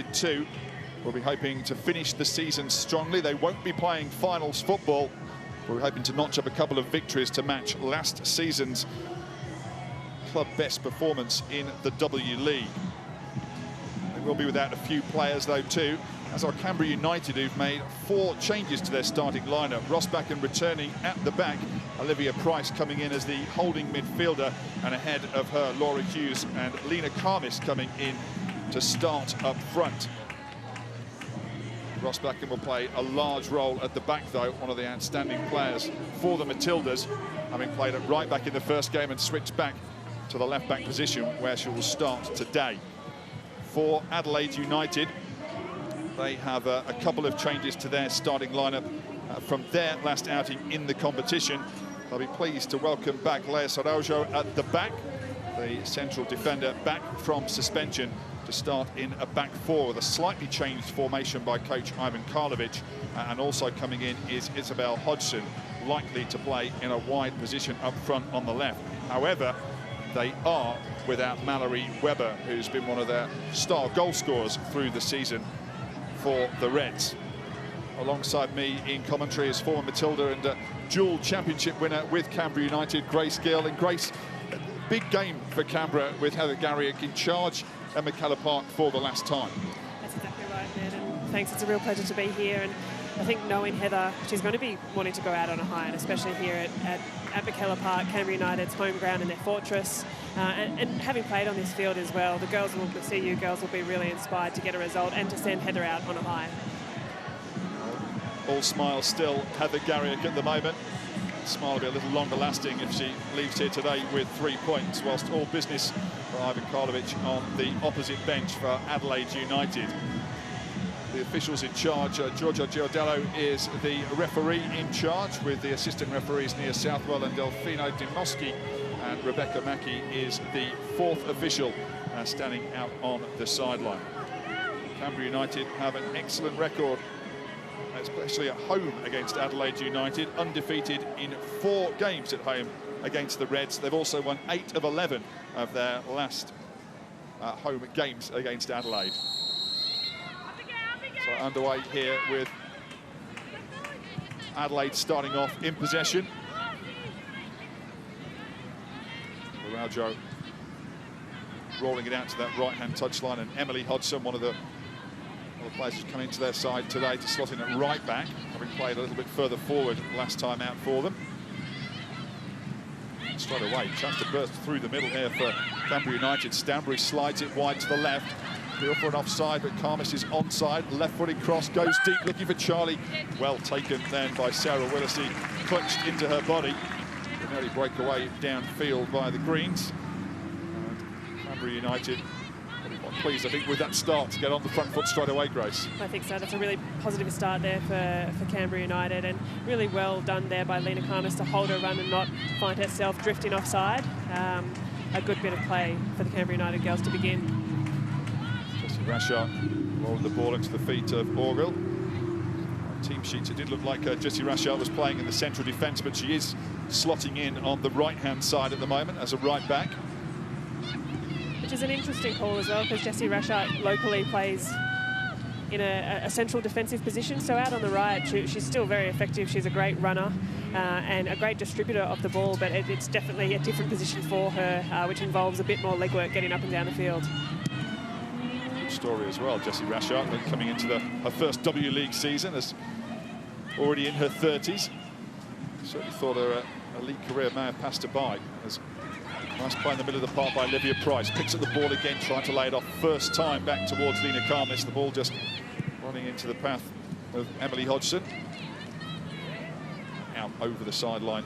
Two will be hoping to finish the season strongly. They won't be playing finals football. We're hoping to notch up a couple of victories to match last season's club best performance in the W League. They will be without a few players though too, as are Canberra United, who've made 4 changes to their starting lineup. Rossbacken returning at the back, Olivia Price coming in as the holding midfielder, and ahead of her Laura Hughes and Lena Karmis coming in to start up front. Rossbacken will play a large role at the back though, one of the outstanding players for the Matildas, having played at right back in the first game and switched back to the left back position where she will start today. For Adelaide United, they have a couple of changes to their starting lineup from their last outing in the competition. They'll be pleased to welcome back Leia Saraujo at the back, the central defender back from suspension to start in a back 4 with a slightly changed formation by coach Ivan Karlovic, and also coming in is Isabel Hodgson, likely to play in a wide position up front on the left. However, they are without Mallory Webber, who's been one of their star goal scorers through the season for the Reds. Alongside me in commentary is former Matilda and dual championship winner with Canberra United, Grace Gill. And Grace, big game for Canberra with Heather Garrick in charge at McKellar Park for the last time. That's exactly right, Ned, and thanks, it's a real pleasure to be here. And I think knowing Heather, she's going to be wanting to go out on a high, and especially here at McKellar Park, Canberra United's home ground and their fortress. And having played on this field as well, the CU girls will be really inspired to get a result and to send Heather out on a high. All smiles still, Heather Garrick at the moment. Smile will be a little longer lasting if she leaves here today with 3 points, whilst all business for Ivan Karlovic on the opposite bench for Adelaide United. The officials in charge, Giorgia Giordello is the referee in charge, with the assistant referees Nia Southwell and Delfino Dimoschi, and Rebecca Mackey is the 4th official standing out on the sideline. Canberra United have an excellent record, especially at home against Adelaide United, undefeated in 4 games at home against the Reds. They've also won 8 of 11 of their last home games against Adelaide. So underway here with Adelaide starting off in possession. Araujo rolling it out to that right-hand touchline, and Emily Hodgson, one of the players who's come into their side today to slot in at right back, having played a little bit further forward last time out for them. Straight away, chance to burst through the middle here for Canberra United. Stanbury slides it wide to the left. Feel for an offside, but Karmis is onside. Left-footed cross goes deep, looking for Charlie. Well taken then by Sarah Willisey, clutched into her body. An early breakaway downfield by the Greens. And Canberra United pleased, I think, with that start to get on the front foot straight away, Grace. I think so. That's a really positive start there for Canberra United, and really well done there by Lena Karmis to hold her run and not find herself drifting offside. A good bit of play for the Canberra United girls to begin. Jessie Rashart rolled the ball into the feet of Orville. On team sheets, it did look like Jessie Rashart was playing in the central defence, but she is slotting in on the right-hand side at the moment as a right back. Which is an interesting call as well, because Jessie Rashart locally plays in a central defensive position. So out on the right, she's still very effective. She's a great runner and a great distributor of the ball, but it's definitely a different position for her, which involves a bit more legwork getting up and down the field. Good story as well, Jessie Rashart, coming into her first W League season, as already in her 30s. Certainly thought her league career may have passed her by. As nice play in the middle of the park by Olivia Price. Picks up the ball again, trying to lay it off. First time back towards Lena Karmis. The ball just running into the path of Emily Hodgson. Out over the sideline.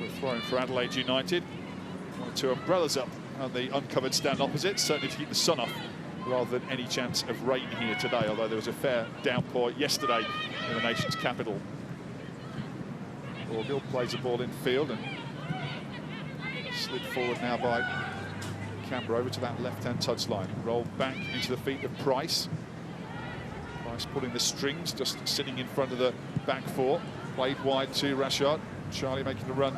We're throwing for Adelaide United. 1 or 2 umbrellas up on the uncovered stand opposite, certainly to keep the sun off, rather than any chance of rain here today, although there was a fair downpour yesterday in the nation's capital. Orville plays the ball in field and slid forward now by Canberra over to that left-hand touchline. Rolled back into the feet of Price. Price pulling the strings, just sitting in front of the back 4. Played wide to Rashart. Charlie making the run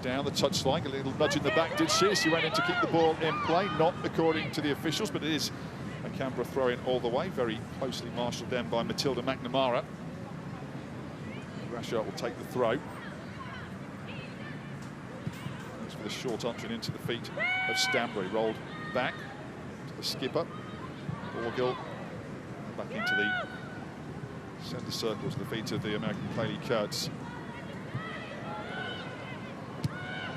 down the touchline. A little nudge in the back, did she? She went in to keep the ball in play. Not according to the officials, but it is a Canberra throw in all the way, very closely marshalled then by Matilda McNamara. Rashart will take the throw. Thanks for the short entry into the feet of Stanbury, rolled back to the skipper. Orgill back into the centre circle to the feet of the American Kaylee Kurtz.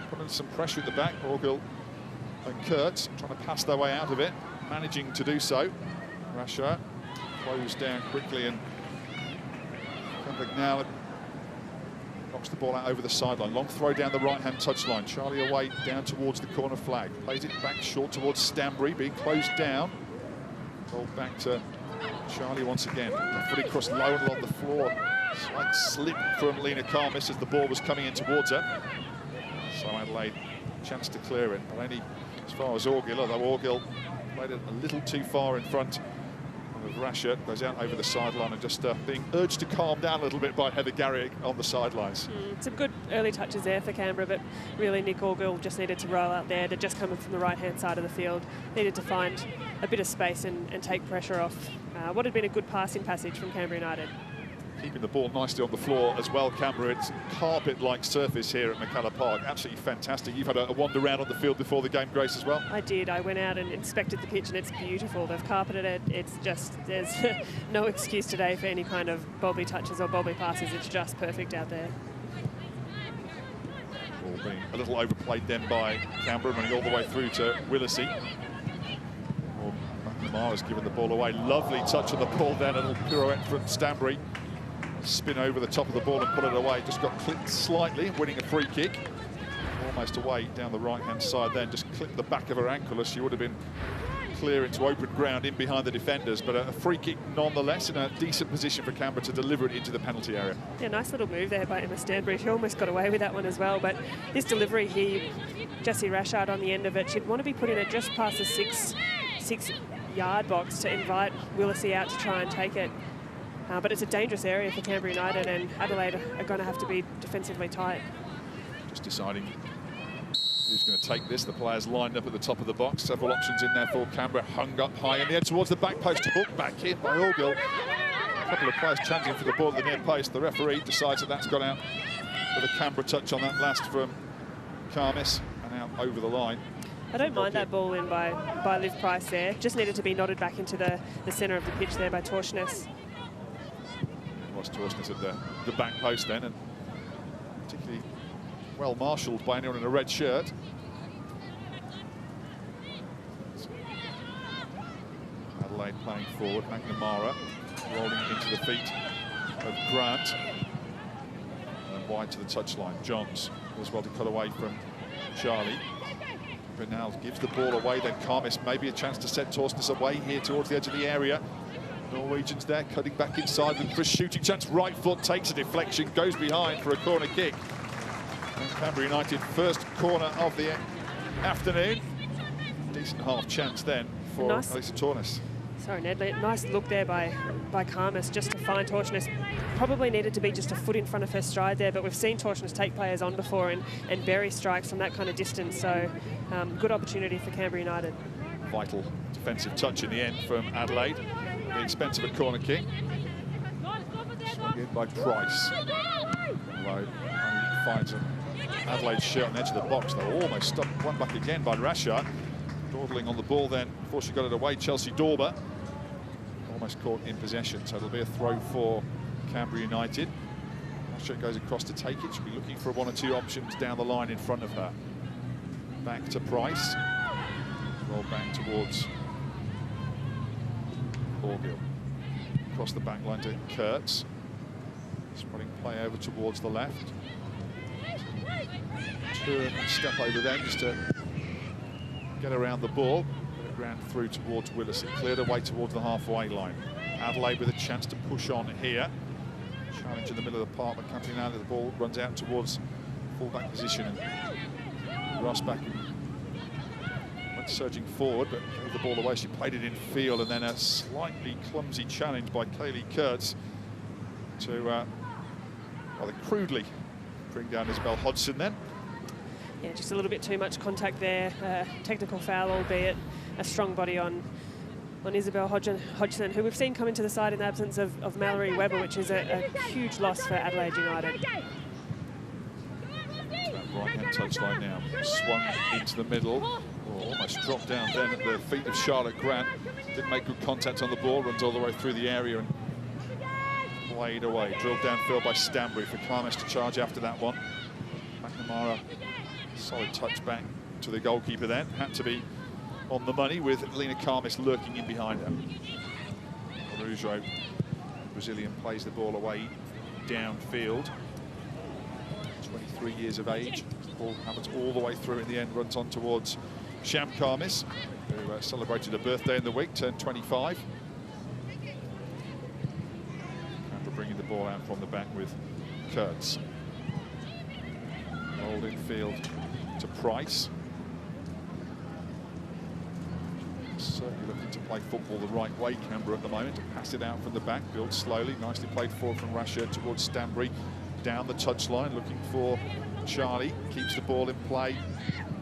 Putting some pressure at the back, Orgill and Kurtz trying to pass their way out of it, managing to do so. Rashart closed down quickly, and now knocks the ball out over the sideline. Long throw down the right-hand touchline. Charlie away down towards the corner flag. Plays it back short towards Stanbury, being closed down. Ball back to Charlie once again. Footy crossed low and along the floor. Slight slip from Lena Karmis as the ball was coming in towards her. So Adelaide, chance to clear it, but only as far as Orgill, although Orgill played it a little too far in front of Rashart. Goes out over the sideline and just being urged to calm down a little bit by Heather Garrick on the sidelines. Some good early touches there for Canberra, but really Nick Orgill just needed to roll out there. They're just coming from the right-hand side of the field. Needed to find a bit of space and take pressure off what had been a good passing passage from Canberra United. Keeping the ball nicely on the floor as well, Canberra. It's carpet-like surface here at McCullough Park. Absolutely fantastic. You've had a wander around on the field before the game, Grace, as well? I did. I went out and inspected the pitch, and it's beautiful. They've carpeted it. It's just, there's no excuse today for any kind of bobby touches or bobby passes. It's just perfect out there. Ball being a little overplayed then by Canberra, running all the way through to Willacy. McNamara's given the ball away. Lovely touch on the ball then, a little pirouette from Stanbury. Spin over the top of the ball and put it away. Just got clipped slightly, winning a free kick. Almost away down the right-hand side then. Just clipped the back of her ankle as she would have been clear into open ground in behind the defenders. But a free kick nonetheless, in a decent position for Canberra to deliver it into the penalty area. Yeah, nice little move there by Emma Stanbury. She almost got away with that one as well. But this delivery here, Jessie Rashart on the end of it, she'd want to be putting it just past the six-yard box to invite Willacy out to try and take it. But it's a dangerous area for Canberra United, and Adelaide are going to have to be defensively tight. Just deciding who's going to take this. The players lined up at the top of the box. Several options in there for Canberra. Hung up high in the end towards the back post. Hook back in by Orgill. A couple of players challenging for the ball at the near post. The referee decides that that's gone out with a Canberra touch on that last from Karmis and out over the line. I don't mind that ball in by Liv Price there. Just needed to be nodded back into the centre of the pitch there by Torshness. Was Torshness at the back post then, and particularly well marshalled by anyone in a red shirt. Adelaide playing forward, McNamara rolling into the feet of Grant, and wide to the touchline. Johns was well to cut away from Charlie. Bernal gives the ball away, then Karmis maybe a chance to set Torshness away here towards the edge of the area. Norwegians there cutting back inside for a shooting chance. Right foot takes a deflection, goes behind for a corner kick. And Canberra United first corner of the afternoon. Decent half chance then for Alyssa Torshness. Sorry, Ned. Nice look there by Karmis just to find Torshness. Probably needed to be just a foot in front of her stride there, but we've seen Torshness take players on before and bury strikes from that kind of distance. So good opportunity for Canberra United. Vital defensive touch in the end from Adelaide. At the expense of a corner kick. Swung in by Price. Although he finds an Adelaide shirt on the edge of the box. They're almost stopped. One back again by Rashart. Dawdling on the ball then before she got it away. Chelsea Dorber almost caught in possession. So it'll be a throw for Canberra United. Rashart goes across to take it. She'll be looking for one or two options down the line in front of her. Back to Price. Roll back towards Orgill. Across the back line to Kurtz. Spreading play over towards the left. Turn and step over then just to get around the ball. Ground through towards Willacy. Cleared away towards the halfway line. Adelaide with a chance to push on here. Challenge in the middle of the park, but Canberra United, the ball runs out towards full-back position. And Rossback went surging forward, but gave the ball away. She played it in field, and then a slightly clumsy challenge by Kaylee Kurtz to rather crudely bring down Isabel Hodgson then. Yeah, just a little bit too much contact there. Technical foul, albeit a strong body on on Isabel Hodgson, who we've seen come into the side in the absence of Mallory Webber, which is a huge loss for Adelaide United. Right-hand touchline now. Swung into the middle. Oh, almost dropped down then at the feet of Charlotte Grant. Didn't make good contact on the ball. Runs all the way through the area and played away. Drilled downfield by Stanbury for Karmis to charge after that one. McNamara, solid touch back to the goalkeeper then. Had to be on the money with Lena Karmis lurking in behind her. Rougeau, Brazilian, plays the ball away downfield. 23 years of age. Ball happens all the way through in the end, runs on towards Sham Karmis, who celebrated a birthday in the week, turned 25. And bringing the ball out from the back with Kurtz. Rolled in field to Price. Certainly looking to play football the right way, Canberra at the moment. To pass it out from the back, build slowly, nicely played forward from Rasher towards Stanbury. Down the touchline, looking for Charlie, keeps the ball in play,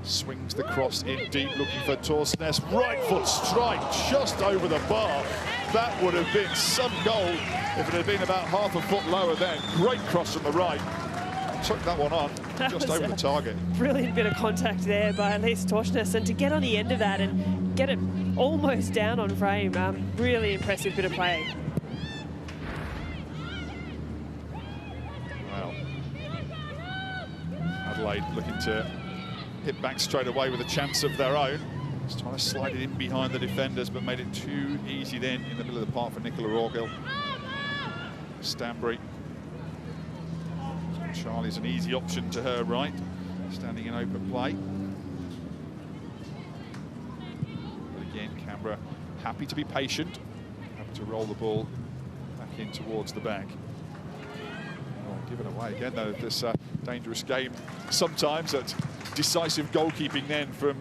swings the cross in deep, looking for Torsnes. Right foot strike just over the bar. That would have been some goal if it had been about half a foot lower then. Great cross from the right. Took that one on, just over the target. Brilliant bit of contact there by Elise Torsnes, and to get on the end of that and get it almost down on frame, really impressive bit of play. Adelaide looking to hit back straight away with a chance of their own. Just trying to slide it in behind the defenders, but made it too easy then in the middle of the park for Nicola Orgill. Stanbury. Charlie's an easy option to her right, standing in open play. But again, Canberra happy to be patient, happy to roll the ball back in towards the back. Given away again, though, this dangerous game sometimes. At decisive goalkeeping then from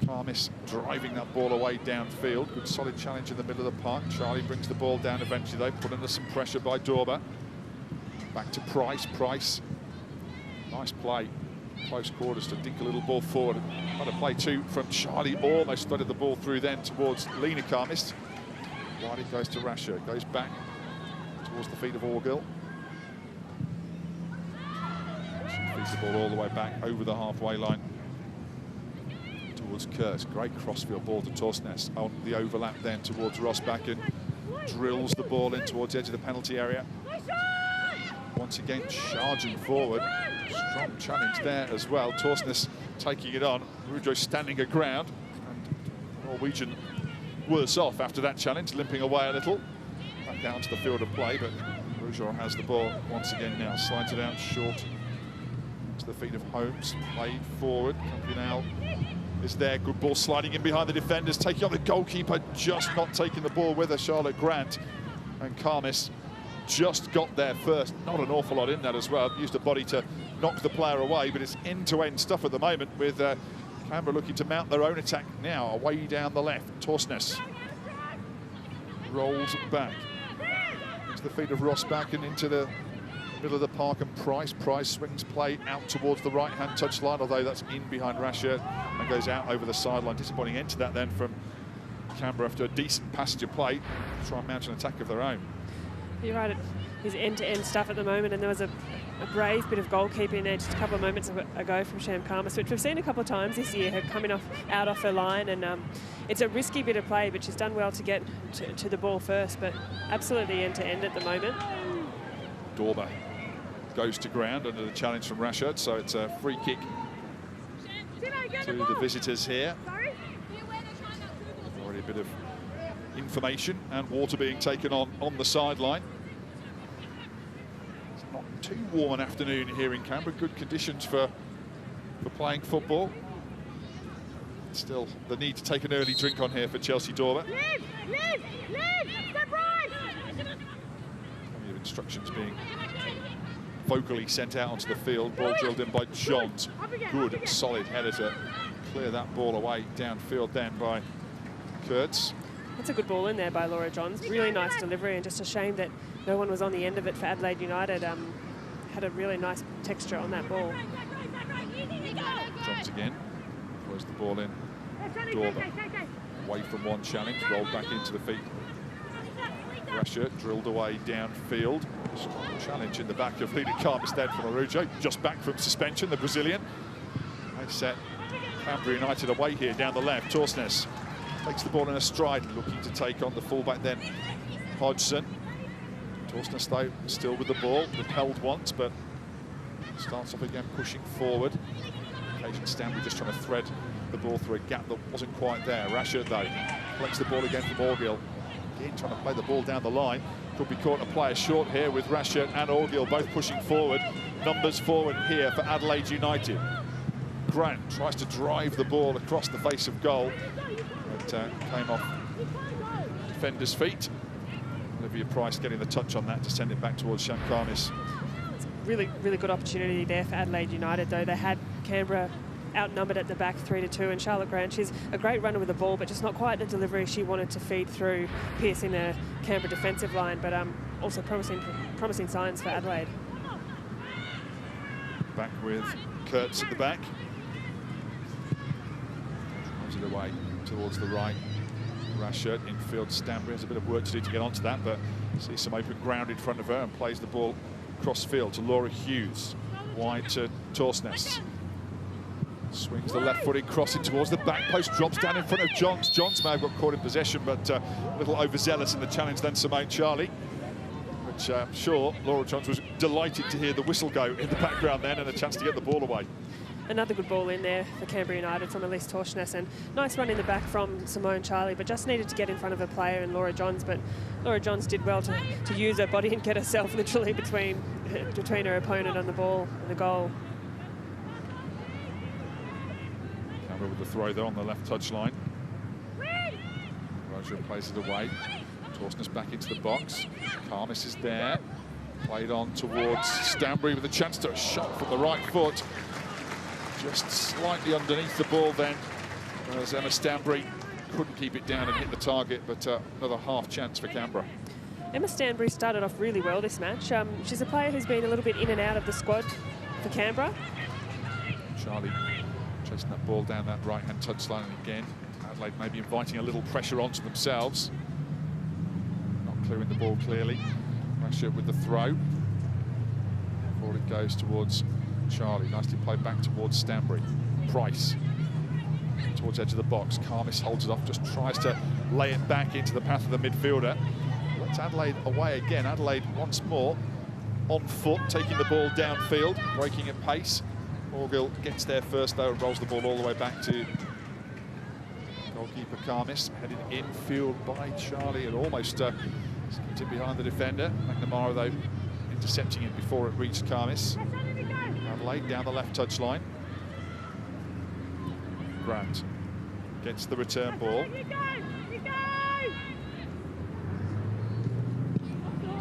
Karmis, driving that ball away downfield. Good solid challenge in the middle of the park. Charlie brings the ball down eventually, though, put under some pressure by Dorber. Back to Price. Price, nice play, close quarters to dink a little ball forward. Had a play too from Charlie, almost threaded the ball through then towards Lena Karmis. Wide it goes to Rasher, goes back towards the feet of Orgill. Feeds the ball all the way back over the halfway line towards Kurtz. Great crossfield ball to Torsnes on the overlap then towards Rosbacken. Drills the ball in towards the edge of the penalty area. Once again charging forward. Strong challenge there as well. Torsnes taking it on. Rougeau standing her ground. And Norwegian worse off after that challenge, limping away a little. Back down to the field of play, but Rougeau has the ball once again now. Slides it out short to the feet of Holmes, played forward. Campanale is there, good ball sliding in behind the defenders, taking on the goalkeeper, just not taking the ball with her, Charlotte Grant. And Karmis just got there first, not an awful lot in that as well. Used a body to knock the player away, but it's end-to-end stuff at the moment with Canberra looking to mount their own attack now, away down the left. Torsnes rolls back into the feet of Rosbach and into the middle of the park, and Price swings play out towards the right-hand touchline, although that's in behind Rasher and goes out over the sideline. Disappointing end to that then from Canberra after a decent passage of play to try and mount an attack of their own. You're right, his end-to-end stuff at the moment, and there was a brave bit of goalkeeping there just a couple of moments ago from Sham Karmis, which we've seen a couple of times this year, her coming out off her line, and it's a risky bit of play, but she's done well to get to the ball first, but absolutely end-to-end at the moment. Dorber goes to ground under the challenge from Rashad, so it's a free kick to the visitors here. Already a bit of information and water being taken on the sideline. It's not too warm an afternoon here in Canberra. Good conditions for playing football. Still the need to take an early drink on here for Chelsea Dorber. Step right. Plenty of instructions being vocally sent out onto the field. Ball drilled in by Johns. Good, solid header to clear that ball away downfield then by Kurtz. That's a good ball in there by Laura Johns. Really nice delivery, and just a shame that no one was on the end of it for Adelaide United. Had a really nice texture on that ball. Johns again. Throws the ball in. Dorber. Away from one challenge, rolled back into the feet. Rasher drilled away downfield. Challenge in the back of Lina Carmistad from Arujo, just back from suspension, the Brazilian. They set Canberra United away here down the left. Torsnes takes the ball in a stride, looking to take on the fullback then, Hodgson. Torsnes, though, still with the ball, repelled once, but starts off again pushing forward. Occasion Stanley just trying to thread the ball through a gap that wasn't quite there. Rasher, though, collects the ball again from Orgill. Again, trying to play the ball down the line. Could be caught a player short here with Rasher and Orgill both pushing forward. Numbers forward here for Adelaide United. Grant tries to drive the ball across the face of goal. But came off defender's feet. Olivia Price getting the touch on that to send it back towards Shamkarnis. Really good opportunity there for Adelaide United, though. They had Canberra outnumbered at the back 3-2, and Charlotte Grant, she's a great runner with the ball, but just not quite the delivery she wanted to feed through, piercing the Canberra defensive line, but also promising signs for Adelaide. Back with Kurtz at the back. Drives it away towards the right. Rasher infield. Stanbury has a bit of work to do to get onto that, but sees some open ground in front of her and plays the ball cross field to Laura Hughes. Wide to Torsnes. Swings the left-footed crossing towards the back post, drops down in front of Johns. Johns may have got caught in possession, but a little overzealous in the challenge then Simone Charlie. Which I'm sure Laura Johns was delighted to hear the whistle go in the background then, and a chance to get the ball away. Another good ball in there for Canberra United from Elise Torsnes, and nice run in the back from Simone Charlie, but just needed to get in front of a player and Laura Johns, but Laura Johns did well to use her body and get herself literally between her opponent and the ball and the goal. Canberra with the throw there on the left touchline. Roger plays it away. Torsnes back into the box. Carmis is there. Played on towards Stanbury with a chance to a shot from the right foot. Just slightly underneath the ball then, as Emma Stanbury couldn't keep it down and hit the target, but another half chance for Canberra. Emma Stanbury started off really well this match. She's a player who's been a little bit in and out of the squad for Canberra. Charlie chasing that ball down that right-hand touchline again. Adelaide maybe inviting a little pressure onto themselves. Not clearing the ball clearly. Rasher with the throw. Forward it goes towards Charlie. Nicely played back towards Stanbury. Price towards edge of the box. Carmis holds it off, just tries to lay it back into the path of the midfielder. Lets Adelaide away again. Adelaide once more on foot, taking the ball downfield, breaking at pace. Orgill gets there first though and rolls the ball all the way back to goalkeeper Carmis. Headed infield by Charlie and almost skipped it behind the defender. McNamara though intercepting it before it reached Carmis. Adelaide down the left touchline. Grant gets the return ball.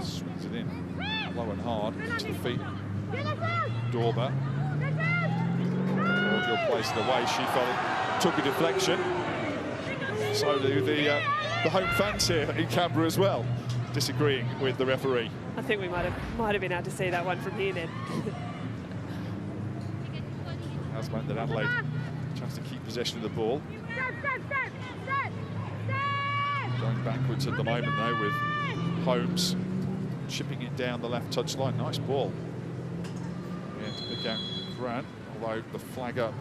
Swings it in low and hard into the feet. Dorber. Orgill plays it away. She felt it took a deflection. So do the home fans here in Canberra as well, disagreeing with the referee. I think we might have been able to see that one from here then. Has meant that Adelaide tries to keep possession of the ball. Going backwards at the moment though, with Holmes chipping it down the left touchline. Nice ball. Yeah, to pick out Grant, although the flag up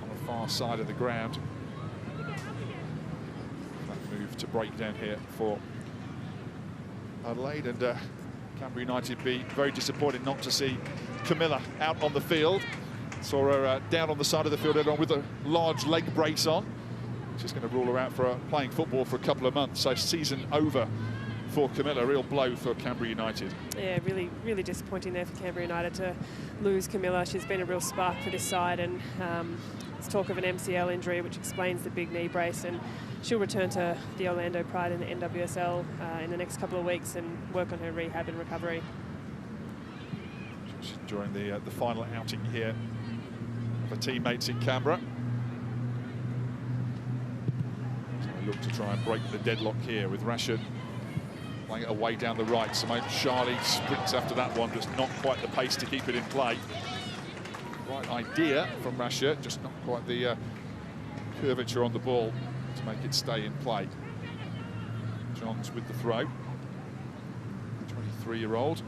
on the far side of the ground. That move to break down here for Adelaide, and Canberra United be very disappointed not to see Camilla out on the field. Saw her down on the side of the field on with a large leg brace on. She's going to rule her out for playing football for a couple of months. So season over for Camilla. Real blow for Canberra United. Yeah, really disappointing there for Canberra United to lose Camilla. She's been a real spark for this side, and there's talk of an MCL injury, which explains the big knee brace, and she'll return to the Orlando Pride in the NWSL in the next couple of weeks and work on her rehab and recovery. She's enjoying the final outing here of her teammates in Canberra. So they look to try and break the deadlock here with Rashid playing it away down the right. Simone Charlie sprints after that one, just not quite the pace to keep it in play. Right idea from Rashid, just not quite the curvature on the ball to make it stay in play. Johns with the throw. 23-year-old.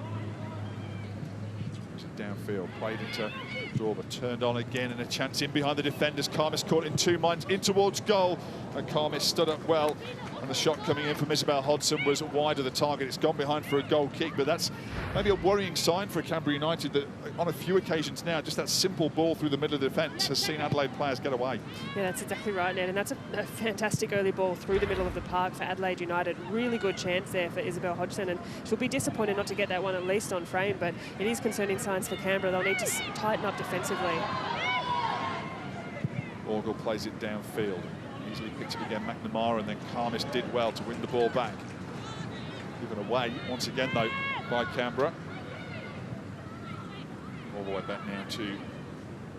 Downfield, played into Dorber, turned on again, and a chance in behind the defenders. Karmis caught in two minds, in towards goal, and Karmis stood up well, and the shot coming in from Isabel Hodgson was wide of the target. It's gone behind for a goal kick, but that's maybe a worrying sign for Canberra United, that on a few occasions now, just that simple ball through the middle of the defence has seen Adelaide players get away. Yeah, that's exactly right, Ned, and that's a fantastic early ball through the middle of the park for Adelaide United. Really good chance there for Isabel Hodgson, and she'll be disappointed not to get that one at least on frame, but it is concerning signs for Canberra. They'll need to tighten up defensively. Orgel plays it downfield. Easily picks up again McNamara, and then Karmis did well to win the ball back. Given away once again, though, by Canberra. All the way back now to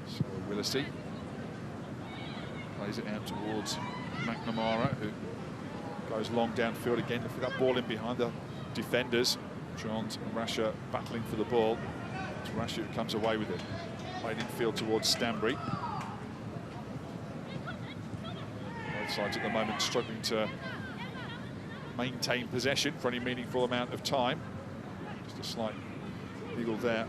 Sarah Willisey. Plays it out towards McNamara, who goes long downfield again. Look at that ball in behind the defenders. Johns and Rasher battling for the ball. It's Rasher who comes away with it. Played infield towards Stanbury. Both sides at the moment struggling to maintain possession for any meaningful amount of time. Just a slight wiggle there.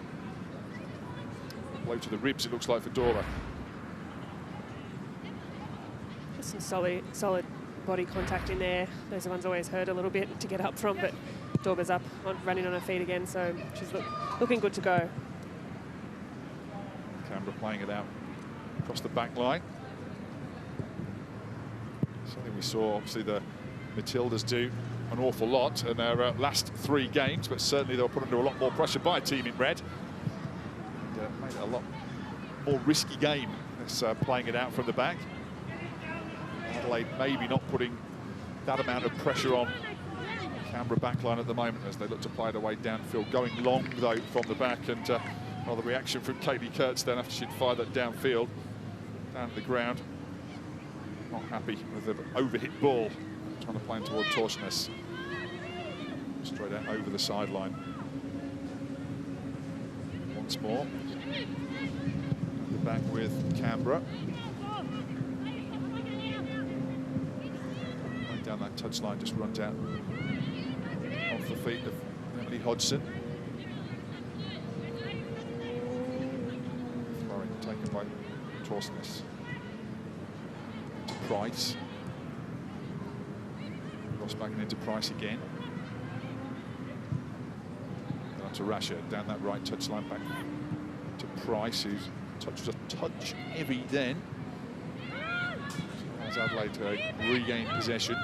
Blow to the ribs, it looks like, for Dorber. Just some solid body contact in there. Those ones always hurt a little bit to get up from, but Dorber's up, running on her feet again, so she's looking good to go. Canberra playing it out across the back line. Something we saw, obviously, the Matildas do an awful lot in their last 3 games, but certainly they were put under a lot more pressure by a team in red. And made it a lot more risky game, this playing it out from the back. Adelaide maybe not putting that amount of pressure on Canberra backline at the moment as they look to play it away downfield, going long though from the back, and well, the reaction from Katie Kurtz then after she'd fired that downfield down to the ground. Not happy with the overhit ball, trying to play in toward Torsnes. Straight out over the sideline. Once more. Back with Canberra. Went down that touchline, just runs out off the feet of Emily Hodgson. Throwing taken by Torsnes. To Price. Cross back and into Price again. Down to Rasher, down that right touchline, back to Price, who's was a touch heavy then. As Adelaide regain possession.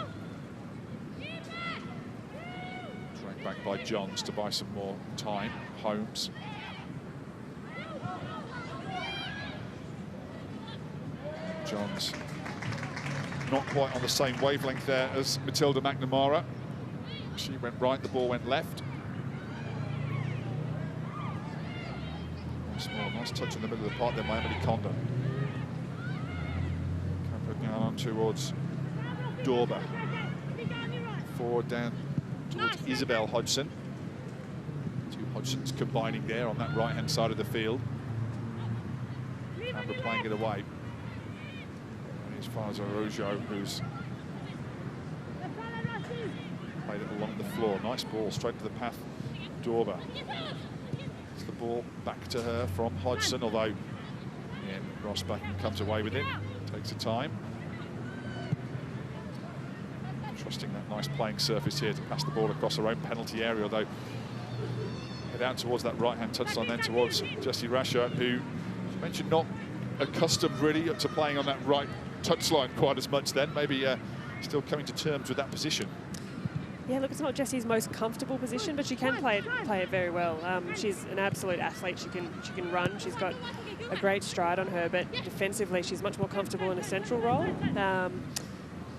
Dragged back by Johns to buy some more time. Holmes. Johns not quite on the same wavelength there as Matilda McNamara. She went right, the ball went left. Nice touch in the middle of the park there by Emily Condon. Canberra now on towards Dorber. Forward down towards Isabel Hodgson. 2 Hodgsons combining there on that right-hand side of the field. Canberra playing it away. And here's Faza Rojo, who's played it along the floor. Nice ball, straight to the path, Dorber. The ball back to her from Hodgson, although again, Ross Backham comes away with it, takes the time. Trusting that nice playing surface here to pass the ball across her own penalty area, although head out towards that right-hand touchline, then towards Jessie Rasher, who you mentioned not accustomed really to playing on that right touchline quite as much then, maybe still coming to terms with that position. Yeah, look, it's not Jessie's most comfortable position, but she can play it very well. She's an absolute athlete. She can run. She's got a great stride on her, but defensively she's much more comfortable in a central role.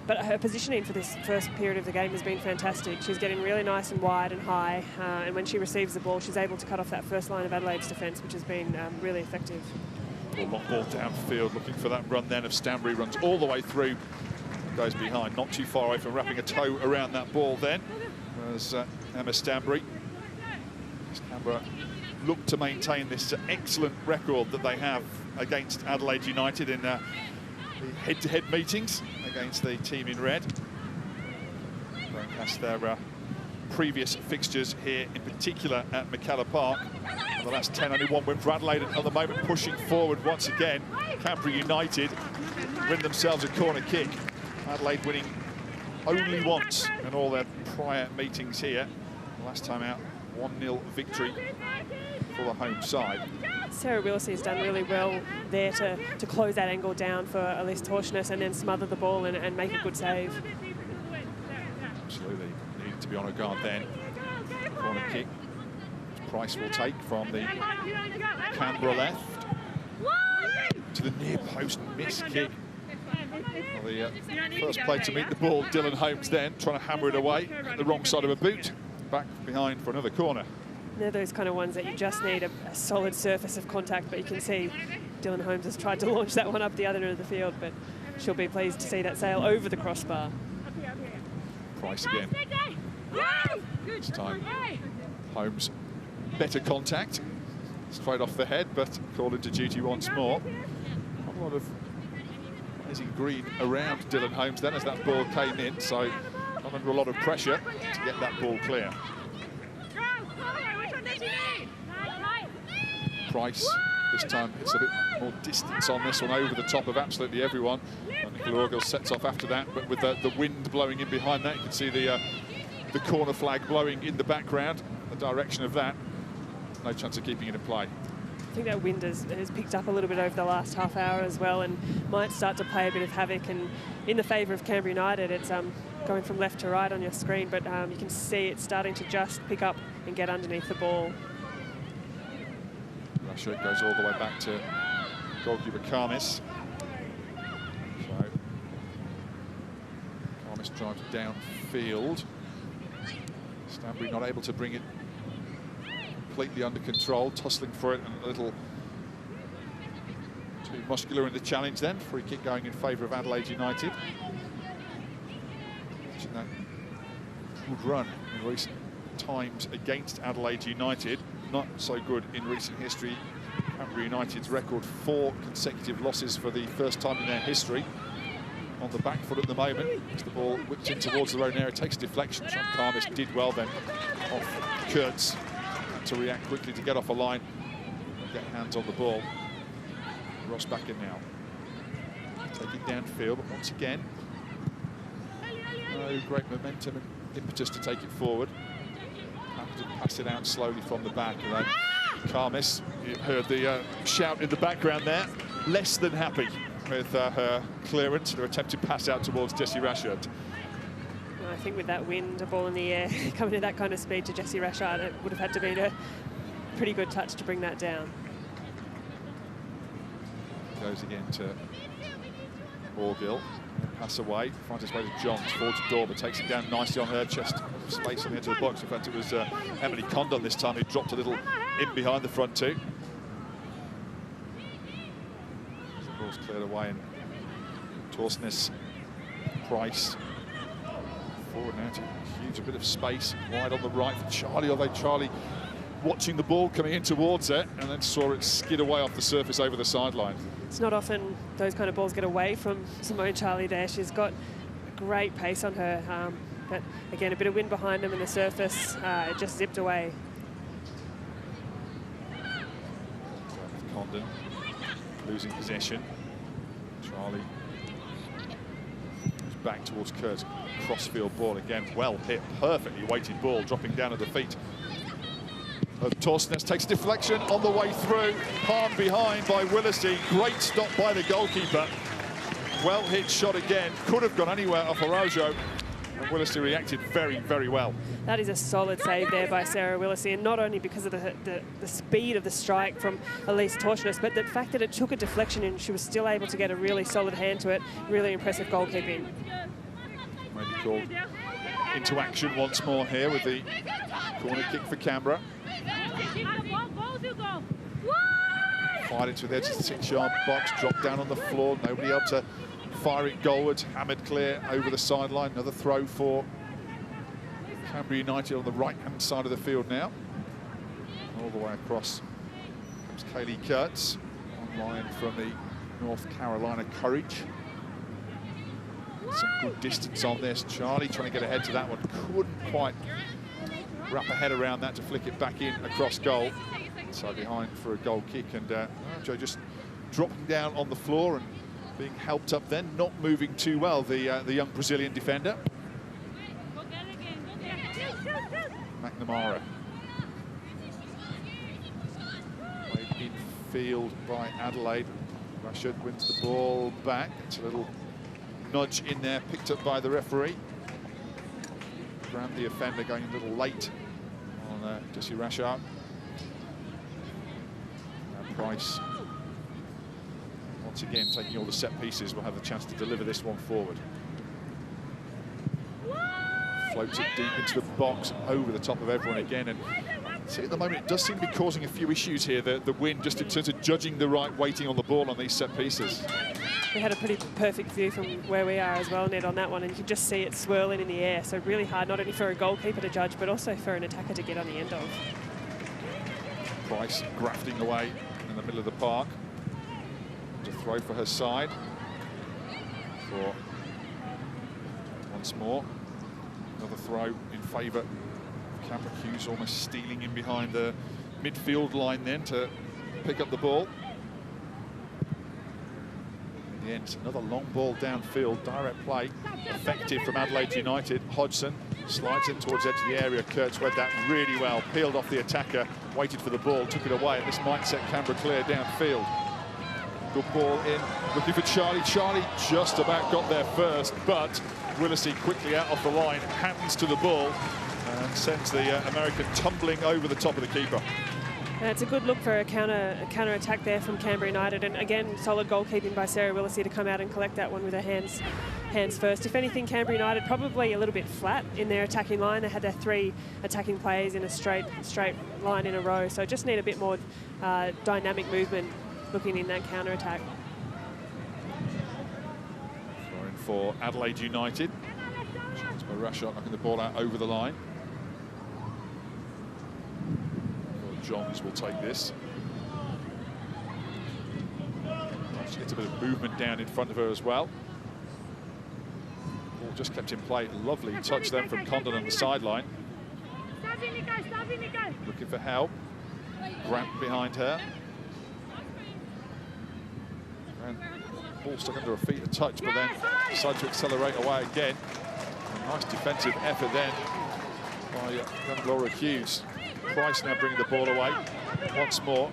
But her positioning for this first period of the game has been fantastic. She's getting really nice and wide and high, and when she receives the ball, she's able to cut off that first line of Adelaide's defence, which has been really effective. A long ball downfield, looking for that run then of Stanbury, runs all the way through. Goes behind, not too far away from wrapping a toe around that ball then. As Emma Stanbury. Canberra look to maintain this excellent record that they have against Adelaide United in the head-to-head meetings. They against the team in red. Going past their previous fixtures here, in particular at McKellar Park. In the last 10, only one win for Adelaide, and at the moment pushing forward once again. Canberra United win themselves a corner kick. Adelaide winning only once in all their prior meetings here. Last time out, 1-0 victory for the home side. Sarah Willsey has done really well there to close that angle down for Elise Torshness and then smother the ball and make a good save. Absolutely. Needed to be on her guard then. Corner kick. Price will take from the Canberra left. To the near post, miss kick. Well, the first play to meet the ball, Dylan Holmes then, trying to hammer it away at the wrong side of a boot. Back behind for another corner. They're those kind of ones that you just need a solid surface of contact, but you can see Dylan Holmes has tried to launch that one up the other end of the field, but she'll be pleased to see that sail over the crossbar. Price again. This time, Holmes, better contact. Straight off the head, but called into duty once more. A lot of amazing green around Dylan Holmes then as that ball came in, so not under a lot of pressure to get that ball clear. Price, this time it's a bit more distance on this one, over the top of absolutely everyone. And Nicola Orgill sets off after that, but with the wind blowing in behind that, you can see the corner flag blowing in the background, the direction of that. No chance of keeping it in play. I think that wind has picked up a little bit over the last half hour as well and might start to play a bit of havoc. And in the favour of Canberra United, it's going from left to right on your screen, but you can see it's starting to just pick up and get underneath the ball. Russia goes all the way back to goalkeeper Karmis. So Karmis drives downfield. Stanbury not able to bring it completely under control, tussling for it, and a little too muscular in the challenge then. Free kick going in favour of Adelaide United. That good run in recent times against Adelaide United. Not so good in recent history. Canberra United's record 4 consecutive losses for the first time in their history. On the back foot at the moment, as the ball whipped in towards their own area, takes deflection. Sean Karmis did well then off Kurtz. Had to react quickly to get off a line and get hands on the ball. Ross back in now. Take it downfield, but once again, no great momentum and impetus to take it forward. Have to pass it out slowly from the back. And then Karmis, you heard the shout in the background there, less than happy with her clearance and her attempted pass out towards Jessie Rashard. I think with that wind, a ball in the air, coming at that kind of speed to Jessie Rashard, it would have had to be a pretty good touch to bring that down. Goes again to Orgill. Pass away, finds his way to Johns, forward to Dorber, takes it down nicely on her chest, space on the edge of the box. In fact, it was Emily Condon this time who dropped a little in behind the front two. The ball's cleared away, and Torshness, Price forward now to huge a bit of space wide on the right for Charlie, although Charlie watching the ball coming in towards it and then saw it skid away off the surface over the sideline. It's not often those kind of balls get away from Simone Charlie there. She's got great pace on her, but again, a bit of wind behind them and the surface, it just zipped away. Condon losing possession. Charlie moves back towards Kurtz. Crossfield ball again, well hit, perfectly weighted ball, dropping down at the feet of Torshness. Takes deflection on the way through, palm behind by Willesee. Great stop by the goalkeeper. Well hit shot again, could have gone anywhere off Araujo. And Willesee reacted very, very well. That is a solid save there by Sarah Willesee, and not only because of the speed of the strike from Elise Torshness, but the fact that it took a deflection and she was still able to get a really solid hand to it. Really impressive goalkeeping. Maybe called into action once more here with the corner kick for Canberra. Fired into the edge of the 6-yard box, dropped down on the floor, nobody able to fire it goalwards, hammered clear over the sideline. Another throw for Canberra United on the right-hand side of the field now. All the way across comes Kaylee Kurtz, online from the North Carolina Courage. Some good distance on this. Charlie trying to get ahead to that one. Couldn't quite wrap a head around that to flick it back in across goal. So behind for a goal kick, and Joe just dropping down on the floor and being helped up then, not moving too well, the young Brazilian defender. McNamara. Played in field by Adelaide. Rashid wins the ball back. It's a little nudge in there, picked up by the referee. Graham, the offender, going a little late on Jesse Rashid. Price, once again, taking all the set pieces, will have the chance to deliver this one forward. Floats it deep into the box, over the top of everyone again. And see, at the moment, it does seem to be causing a few issues here, the wind, just in terms of judging the right weighting on the ball on these set pieces. We had a pretty perfect view from where we are as well, Ned, on that one, and you can just see it swirling in the air. So really hard, not only for a goalkeeper to judge, but also for an attacker to get on the end of. Price grafting away in the middle of the park. To throw for her side. For once more. Another throw in favour of Canberra. Hughes almost stealing in behind the midfield line then to pick up the ball. In the end, another long ball downfield, direct play, effective from Adelaide United. Hodgson slides in towards the edge of the area. Kurtz read that really well, peeled off the attacker, waited for the ball, took it away, and this might set Canberra clear downfield. Good ball in, looking for Charlie. Charlie just about got there first, but Willisey quickly out off the line, hands to the ball, and sends the American tumbling over the top of the keeper. It's a good look for a counter attack there from Canberra United, and again, solid goalkeeping by Sarah Willisey to come out and collect that one with her hands first. If anything, Canberra United probably a little bit flat in their attacking line. They had their 3 attacking players in a straight line in a row, so just need a bit more dynamic movement looking in that counter attack. Throwing for Adelaide United. Chance by Rashid knocking the ball out over the line. Johns will take this. She gets a bit of movement down in front of her as well. Ball just kept in play. Lovely touch then from Condon on the sideline. Looking for help. Grant behind her. And ball stuck under her feet a touch, but then decided to accelerate away again. A nice defensive effort then by young Laura Hughes. Price now bringing the ball away once more.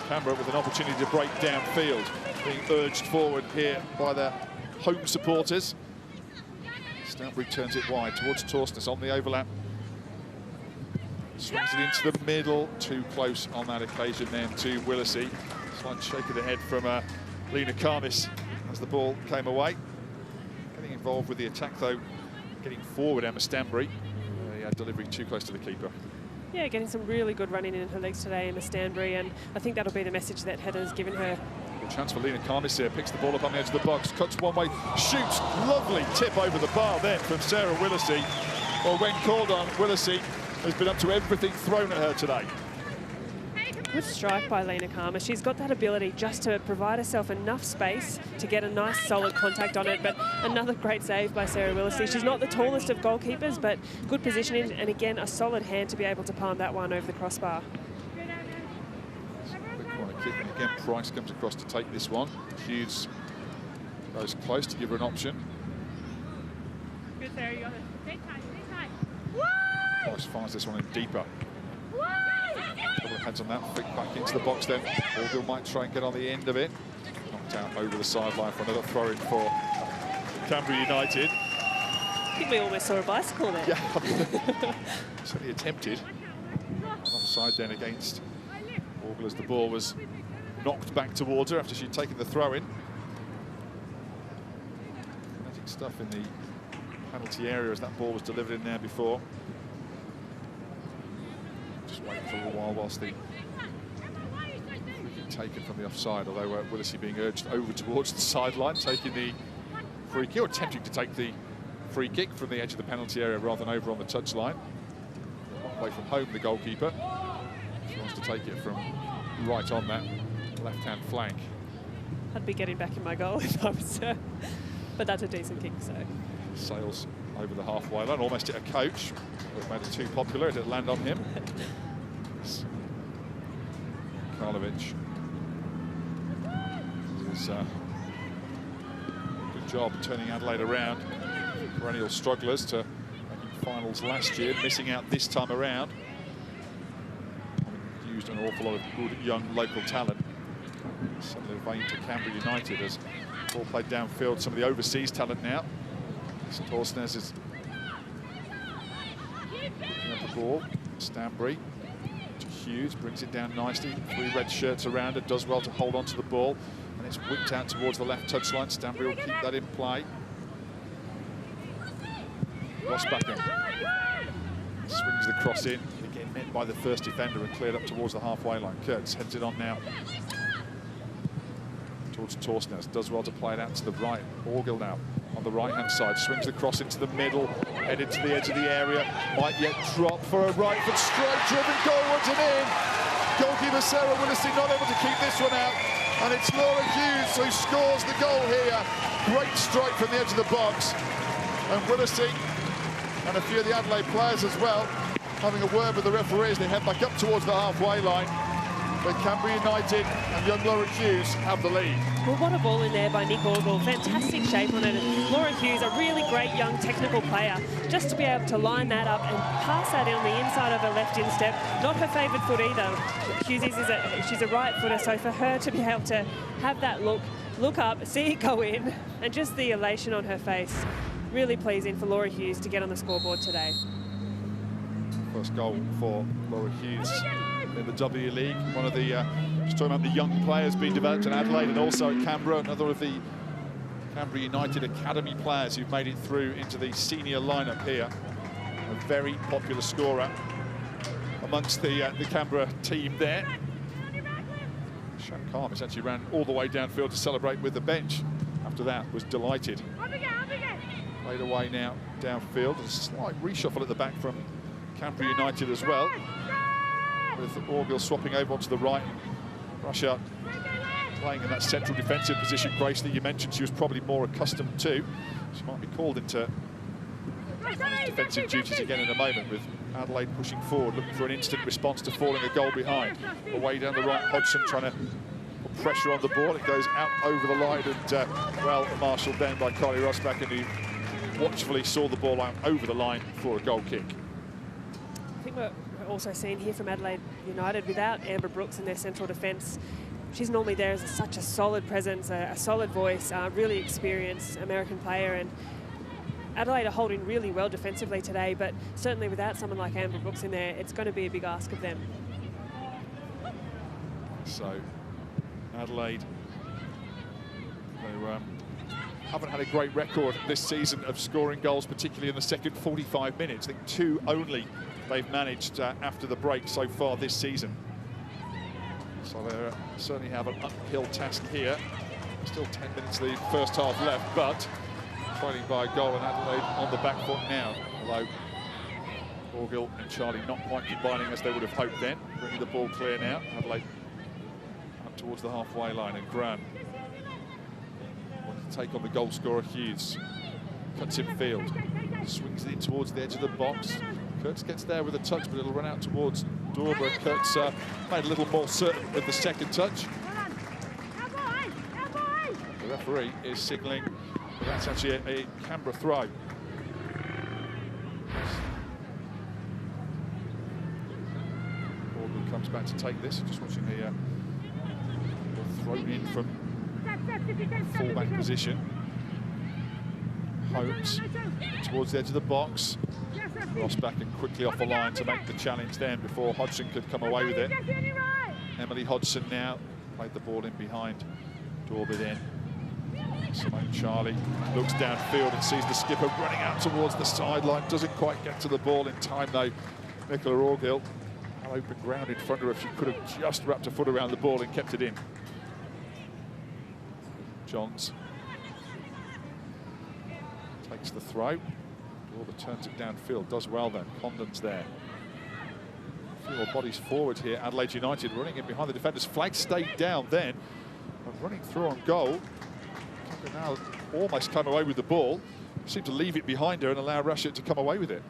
Canberra with an opportunity to break downfield, being urged forward here by their home supporters. Stanbury turns it wide towards Torsnes on the overlap. Swings it into the middle, too close on that occasion then to Willisey. Slight shake of the head from Lena Karmis as the ball came away. Getting involved with the attack though, getting forward Emma Stanbury. Delivery too close to the keeper. Yeah, getting some really good running in her legs today, Emma Stanbury, and I think that'll be the message that Heather's given her. Good chance for Lena Karmis here, picks the ball up on the edge of the box, cuts one way, shoots, lovely tip over the bar then from Sarah Willisey. Well, when called on, Willisey has been up to everything thrown at her today. Good strike by Lena Karmis. She's got that ability just to provide herself enough space to get a nice solid contact on it, but another great save by Sarah Willisey. She's not the tallest of goalkeepers, but good positioning, and again, a solid hand to be able to palm that one over the crossbar. And again, Price comes across to take this one. Hughes goes close to give her an option. Good, Sarah, you got it. Price finds this one in deeper. Couple of heads on that, flick back into the box then. Orville might try and get on the end of it. Knocked out over the sideline for another throw-in for Canberra United. I think we almost saw a bicycle there. Yeah, certainly attempted. Offside then against Orville as the ball was knocked back towards her after she'd taken the throw-in. Kinetic stuff in the penalty area as that ball was delivered in there before. Waiting for a little while whilst the taken from the offside, although Willisey being urged over towards the sideline, taking the free kick, or attempting to take the free kick from the edge of the penalty area rather than over on the touchline. One away from home, the goalkeeper. She wants to take it from right on that left-hand flank. I'd be getting back in my goal if I was her. but that's a decent kick. So sails over the halfway line, almost hit a coach. It made it too popular. It didn't land on him. Karlovic. Good job turning Adelaide around. Perennial strugglers to making finals last year, missing out this time around. Having used an awful lot of good young local talent. Similar vein to Canberra United as ball played downfield. Some of the overseas talent now. Torsnes is picking up the ball. Stanbury to Hughes, brings it down nicely. 3 red shirts around it, does well to hold on to the ball. And it's whipped out towards the left touchline. Stanbury will keep that in play. Rosbacken swings the cross in. Again met by the first defender and cleared up towards the halfway line. Kurtz heads it on now towards Torsnes. Does well to play it out to the right. Orgill now on the right-hand side. Swings the cross into the middle. Headed to the edge of the area. Might yet drop for a right foot strike. Driven goalwards and in. Goalkeeper Sarah Willisey not able to keep this one out. And it's Laura Hughes who scores the goal here. Great strike from the edge of the box. And Willisey and a few of the Adelaide players as well having a word with the referee as they head back up towards the halfway line. But Canberra United and young Laura Hughes have the lead. Well, what a ball in there by Nick Orgill. Fantastic shape on it. And Laura Hughes, a really great young technical player. Just to be able to line that up and pass that in on the inside of her left instep. Not her favoured foot either. Hughes she's a right footer, so for her to be able to have that look up, see it go in, and just the elation on her face. Really pleasing for Laura Hughes to get on the scoreboard today. First goal for Laura Hughes in the W League. One of the, just talking about the young players being developed in Adelaide and also at Canberra. Another of the Canberra United Academy players who've made it through into the senior lineup here. A very popular scorer amongst the Canberra team there. Shan Karmis actually ran all the way downfield to celebrate with the bench. After that, was delighted. Played away now downfield. A slight reshuffle at the back from Canberra United as well, with Orgill swapping over onto the right. Russia playing in that central defensive position, Grace, that you mentioned she was probably more accustomed to. She might be called into defensive duties again in a moment, with Adelaide pushing forward, looking for an instant response to falling a goal behind. Away down the right, Hodgson trying to put pressure on the ball. It goes out over the line and, well, marshalled then by Kylie Rosbacken, who watchfully saw the ball out over the line for a goal kick. I think we're also seeing here from Adelaide United, without Amber Brooks in their central defence, she's normally there as such a solid presence, a solid voice, really experienced American player, and Adelaide are holding really well defensively today, but certainly without someone like Amber Brooks in there, it's going to be a big ask of them. So, Adelaide, they haven't had a great record this season of scoring goals, particularly in the second 45 minutes. I think 2 only they've managed after the break so far this season. So they certainly have an uphill task here. Still 10 minutes of the first half left, but trailing by a goal, and Adelaide on the back foot now. Although Orgill and Charlie not quite combining as they would have hoped then. Bringing the ball clear now. Adelaide up towards the halfway line, and Graham wanted to take on the goal scorer Hughes. Cuts in field. Swings it in towards the edge of the box. Kurtz gets there with a touch, but it'll run out towards Dorber. Kurtz made a little more certain with the second touch. The referee is signalling that that's actually a Canberra throw. Orgill comes back to take this. Just watching the thrown in from full-back position. Holmes towards the edge of the box. Rosbacken quickly off the line to make the challenge then before Hodgson could come away with it. Emily Hodgson now played the ball in behind Dorber then. Simone Charlie looks downfield and sees the skipper running out towards the sideline. Doesn't quite get to the ball in time though. Nicola Orgill had open ground in front of her if she could have just wrapped her foot around the ball and kept it in. Johns takes the throw. Dorber turns it downfield, does well then. Condon's there. A few more bodies forward here. Adelaide United running in behind the defenders. Flag stayed down then. And running through on goal. Now almost come away with the ball. Seemed to leave it behind her and allow Russia to come away with it.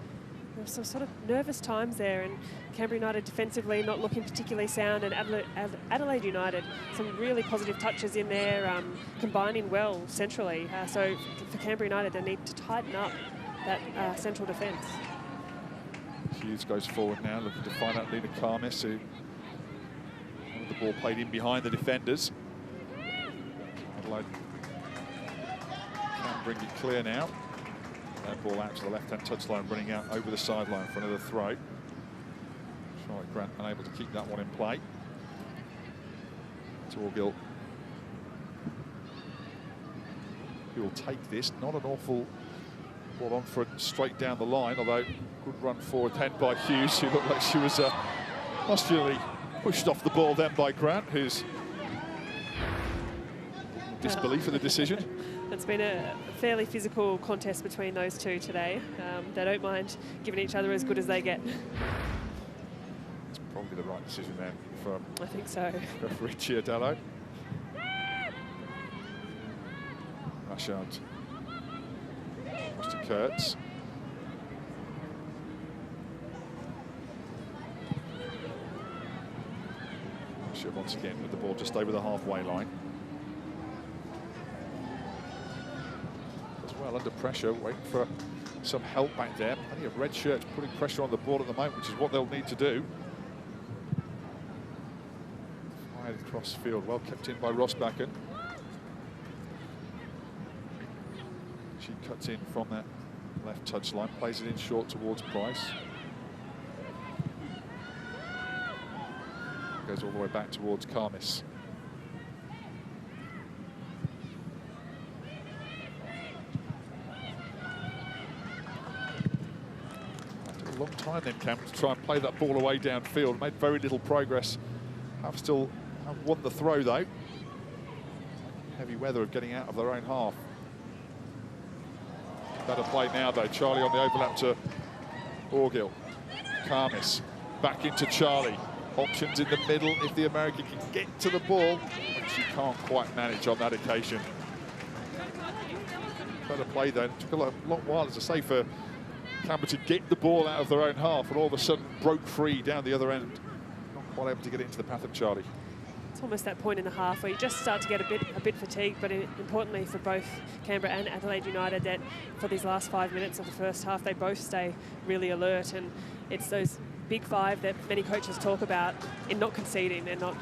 There were some sort of nervous times there, and Canberra United defensively not looking particularly sound, and Adelaide United, some really positive touches in there, combining well centrally. So for Canberra United, they need to tighten up that central defence. Hughes goes forward now, looking to find out Lena Karmis, who the ball played in behind the defenders. Adelaide can bring it clear now. That ball out to the left-hand touchline, running out over the sideline for another throw. Charlotte Grant unable to keep that one in play. Torgill. He will take this. Not an awful ball on for it straight down the line, although good run forward then by Hughes, who looked like she was muscularly pushed off the ball then by Grant, who's disbelief of the decision. It's been a fairly physical contest between those two today. They don't mind giving each other as good as they get. It's probably the right decision then from I think so. referee Chiardello. Rashad. Mr. Kurtz. Russia once again with the ball just over the halfway line. Well, under pressure, waiting for some help back there. Plenty of red shirts putting pressure on the ball at the moment, which is what they'll need to do. Fired across field, well kept in by Rosbakken. She cuts in from that left touchline, plays it in short towards Price. Goes all the way back towards Karmis. A long time then, Cam, to try and play that ball away downfield. Made very little progress. Have won the throw though. Heavy weather of getting out of their own half. Better play now though. Charlie on the overlap to Orgill. Karmis back into Charlie. Options in the middle if the American can get to the ball. She can't quite manage on that occasion. Better play though. It took a long while, as I say, for Canberra to get the ball out of their own half, and all of a sudden broke free down the other end. Not quite able to get it into the path of Charlie. It's almost that point in the half where you just start to get a bit fatigued, but importantly for both Canberra and Adelaide United, that for these last 5 minutes of the first half, they both stay really alert, and it's those big five that many coaches talk about in not conceding and not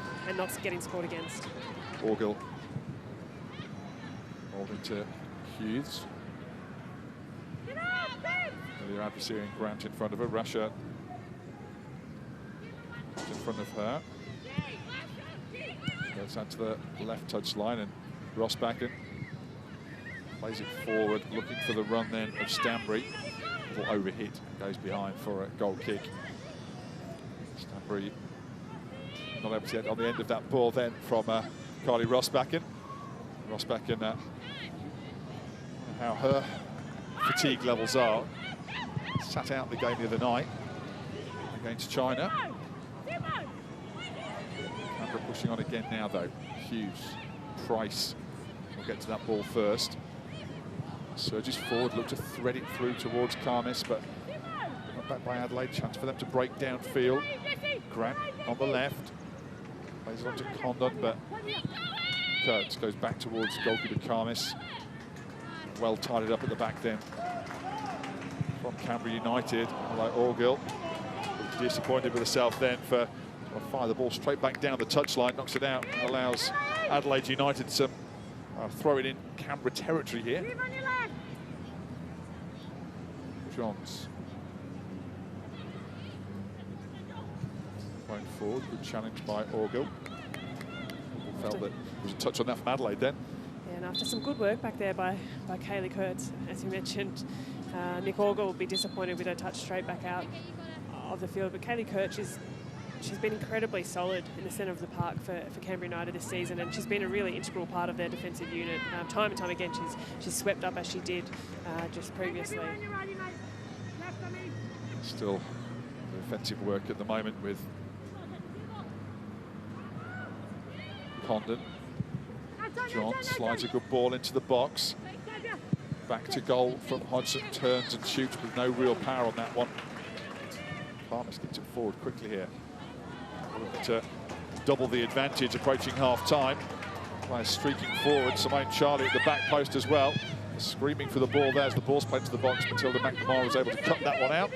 getting scored against. Orgill. Over to Hughes. Their adversary and Grant in front of her. Russia in front of her. Goes out to the left touchline, and Rosbakken plays it forward, looking for the run then of Stanbury. A little overhit, goes behind for a goal kick. Stanbury not able to get on the end of that ball then from Carly Rosbakken. Rosbakken, how her fatigue levels are. Sat out the game the other night against China. Canberra pushing on again now though. Hughes, Price will get to that ball first. Surges forward, look to thread it through towards Karmis, but not back by Adelaide. Chance for them to break downfield. Grant on the left. Plays it on to Condon, but Kurtz goes back towards goalkeeper Karmis. Well tied it up at the back then from Canberra United. Like Orgill, disappointed with herself then for fire the ball straight back down the touchline, knocks it out, and allows Adelaide United some throw it in Canberra territory here. Johns going forward, good challenge by Orgill. Felt that there was a touch on that from Adelaide then. Yeah, and after some good work back there by Kaylee Kurtz, as you mentioned, Nick Orgill will be disappointed with her touch straight back out of the field. But Kaylee Kurtz, she's been incredibly solid in the centre of the park for Canberra United this season, and she's been a really integral part of their defensive unit. Time and time again, she's swept up as she did just previously. Still defensive work at the moment with Condon. John slides a good ball into the box. Back to goal from Hodgson, turns and shoots with no real power on that one. Palmas gets it forward quickly here. To double the advantage approaching half-time. Players streaking forward. Simone Charlie at the back post as well. Screaming for the ball there as the ball's played to the box. Matilda McNamara was able to cut that one out.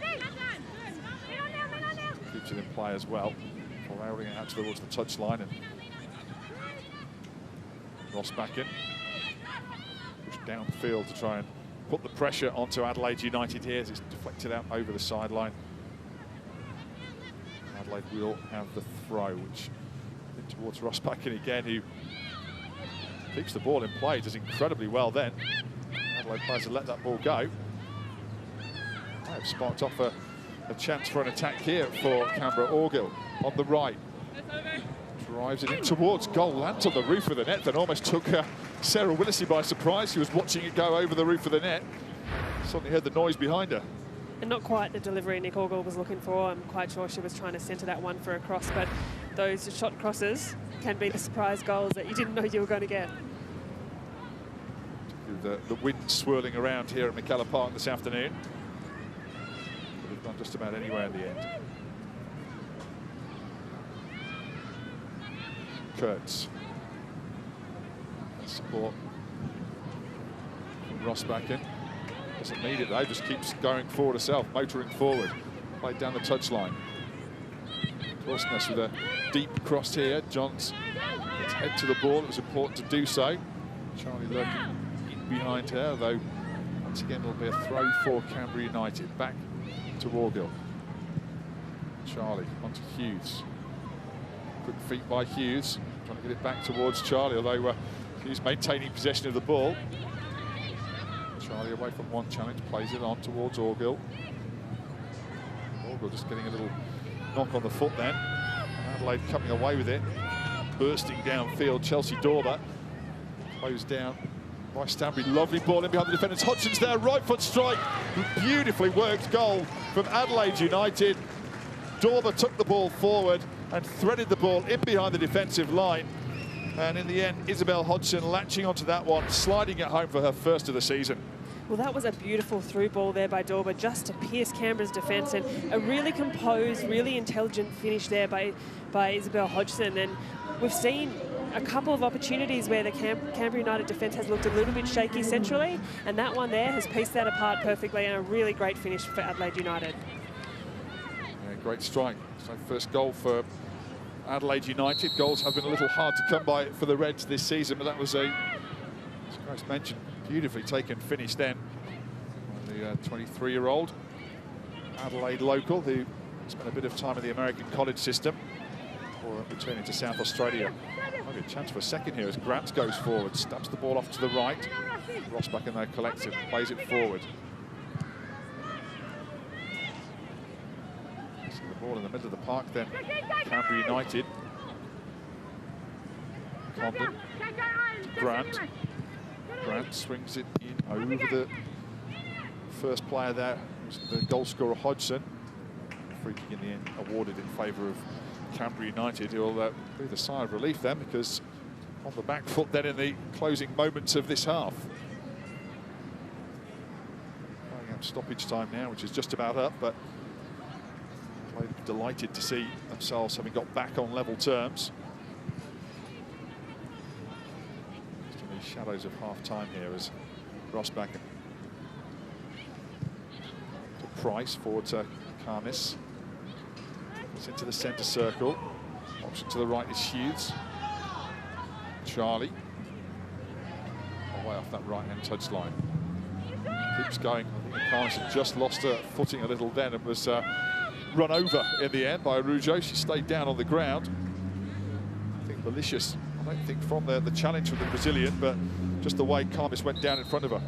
Keeps it in play as well. Rolling it out towards the touchline, and Ross back in. Pushed downfield to try and put the pressure onto Adelaide United here as it's deflected out over the sideline. Adelaide will have the throw, which towards Ross Backen again, who keeps the ball in play, does incredibly well then. Adelaide players have let that ball go. Might have sparked off a chance for an attack here for Canberra. Orgill on the right. Drives it in towards goal, lands on the roof of the net, then almost took Sarah Willesee by surprise. She was watching it go over the roof of the net. Suddenly heard the noise behind her. And not quite the delivery Nick Orgill was looking for. I'm quite sure she was trying to centre that one for a cross, but those shot crosses can be the surprise goals that you didn't know you were going to get. The wind swirling around here at McKellar Park this afternoon. Could have gone just about anywhere in the end. Kurtz. Support from Ross Backen. Doesn't need it though, just keeps going forward herself, motoring forward. Played down the touchline. Wilsoness with a deep cross here. Johns gets head to the ball. It was important to do so. Charlie lurking in behind her, though once again it'll be a throw for Canberra United. Back to Orgill. Charlie onto Hughes. Quick feet by Hughes, trying to get it back towards Charlie, although Hughes maintaining possession of the ball. Charlie away from one challenge, plays it on towards Orgill. Orgill just getting a little knock on the foot then. Adelaide coming away with it. Bursting downfield, Chelsea Dorber. Closed down by Stanbury. Lovely ball in behind the defenders. Hodgson's there, right foot strike. Beautifully worked goal from Adelaide United. Dorber took the ball forward and threaded the ball in behind the defensive line. And in the end, Isabel Hodgson latching onto that one, sliding it home for her first of the season. Well, that was a beautiful through ball there by Dorber, just to pierce Canberra's defence, and a really composed, really intelligent finish there by Isabel Hodgson. And we've seen a couple of opportunities where the Canberra United defence has looked a little bit shaky centrally, and that one there has pieced that apart perfectly, and a really great finish for Adelaide United. Yeah, great strike. So first goal for Adelaide United. Goals have been a little hard to come by for the Reds this season, but that was a, as Grace mentioned, beautifully taken finish then. The 23-year-old Adelaide local who spent a bit of time in the American college system before returning to South Australia. Might be a chance for a second here as Grant goes forward, stabs the ball off to the right. Ross back in there collective, plays it forward. So the ball in the middle of the park then, Canberra United. Condon to Grant. Grant swings it in over the first player there, the goal scorer Hodgson. Free kick in the end awarded in favour of Canberra United, who will breathe a sigh of relief then, because on the back foot then in the closing moments of this half. Going out stoppage time now, which is just about up, but delighted to see themselves having got back on level terms. Just in the shadows of half-time here as Ross back to Price, forward to Carnis. It's into the centre circle. Option to the right is Hughes. Charlie. Away off that right-hand touchline. Keeps going. I think Carnis had just lost her footing a little then and was run over in the end by Arujo. She stayed down on the ground. I think malicious, I don't think from the challenge from the Brazilian, but just the way Carmis went down in front of her.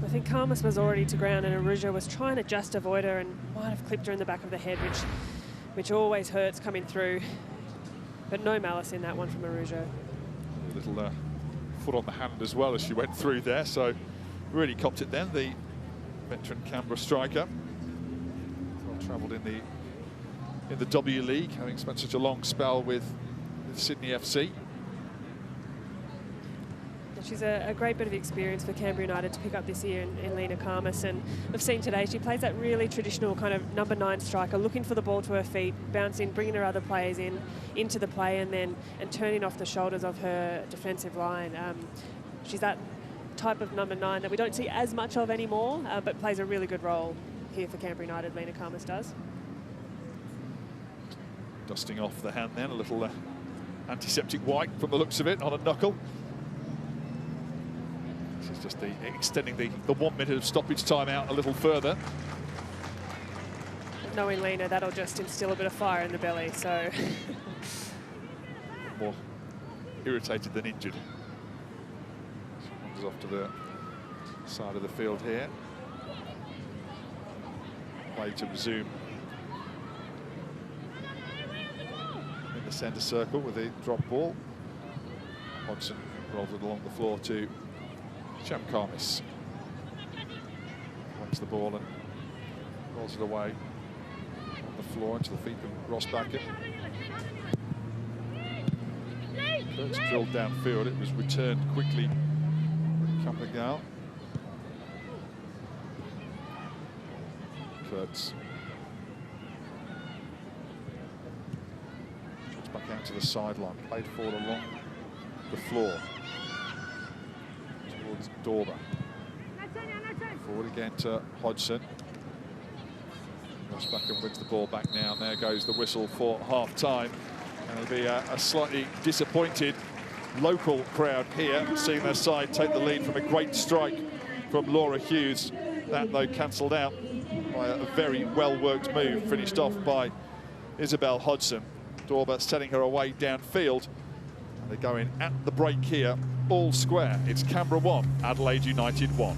I think Carmis was already to ground and Arujo was trying to just avoid her and might have clipped her in the back of the head, which always hurts coming through. But no malice in that one from Arujo. A little foot on the hand as well as she went through there, so really copped it then, the veteran Canberra striker. Travelled in the W League, having spent such a long spell with Sydney FC. She's a great bit of experience for Canberra United to pick up this year in Lena Karmas, and we've seen today she plays that really traditional kind of number 9 striker, looking for the ball to her feet, bouncing, bringing her other players into the play, and turning off the shoulders of her defensive line. She's that type of number 9 that we don't see as much of anymore, but plays a really good role here for Canberra United. Lena Karmas does. Dusting off the hand then, a little antiseptic wipe from the looks of it on a knuckle. This is just extending the 1 minute of stoppage time out a little further. Knowing Lena, that'll just instill a bit of fire in the belly, so... More irritated than injured. She wanders off to the side of the field here. Play to resume in the centre circle with the drop ball. Hodgson rolls it along the floor to Karmas. Wins the ball and rolls it away on the floor into the feet of Ross Backett. First drilled downfield, it was returned quickly. Coming out. Kurtz gets back out to the sideline, played forward along the floor towards Dorber. Forward again to Hodgson. Ross Backett wins the ball back now, and there goes the whistle for half-time. And it'll be a slightly disappointed local crowd here, seeing their side take the lead from a great strike from Laura Hughes. That, though, cancelled out by a very well-worked move, finished off by Isabel Hodgson. Dorber setting her away downfield. And they're going at the break here, all square. It's Canberra 1, Adelaide United 1.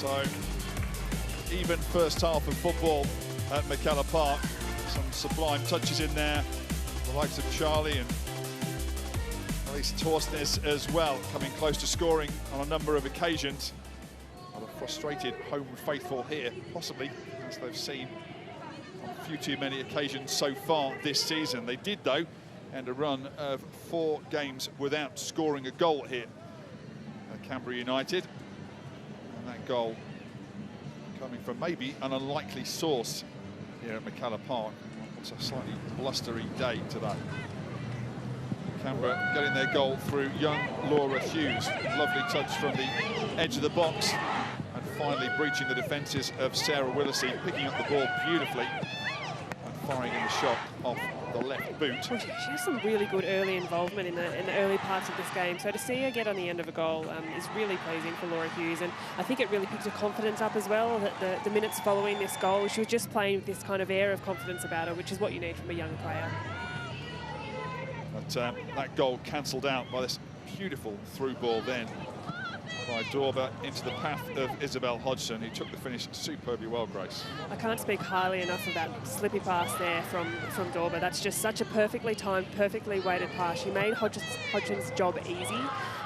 So, even first half of football at McKellar Park. Some sublime touches in there. The likes of Charlie and at least Torsnes as well, coming close to scoring on a number of occasions. A frustrated home faithful here, possibly, as they've seen on a few too many occasions so far this season. They did, though, end a run of 4 games without scoring a goal here at Canberra United. And that goal coming from maybe an unlikely source here at McKellar Park. It's a slightly blustery day today. Canberra getting their goal through young Laura Hughes. Lovely touch from the edge of the box. And finally breaching the defences of Sarah Willisey, picking up the ball beautifully and firing in the shot off the left boot. Well, she has some really good early involvement in the early parts of this game. So to see her get on the end of a goal is really pleasing for Laura Hughes. And I think it really picked her confidence up as well. That the minutes following this goal, she was just playing with this kind of air of confidence about her, which is what you need from a young player. But that goal cancelled out by this beautiful through ball then by Dorber into the path of Isabel Hodgson, who took the finish superbly well, Grace. I can't speak highly enough of that slippy pass there from Dorber. That's just such a perfectly timed, perfectly weighted pass. She made Hodgson's job easy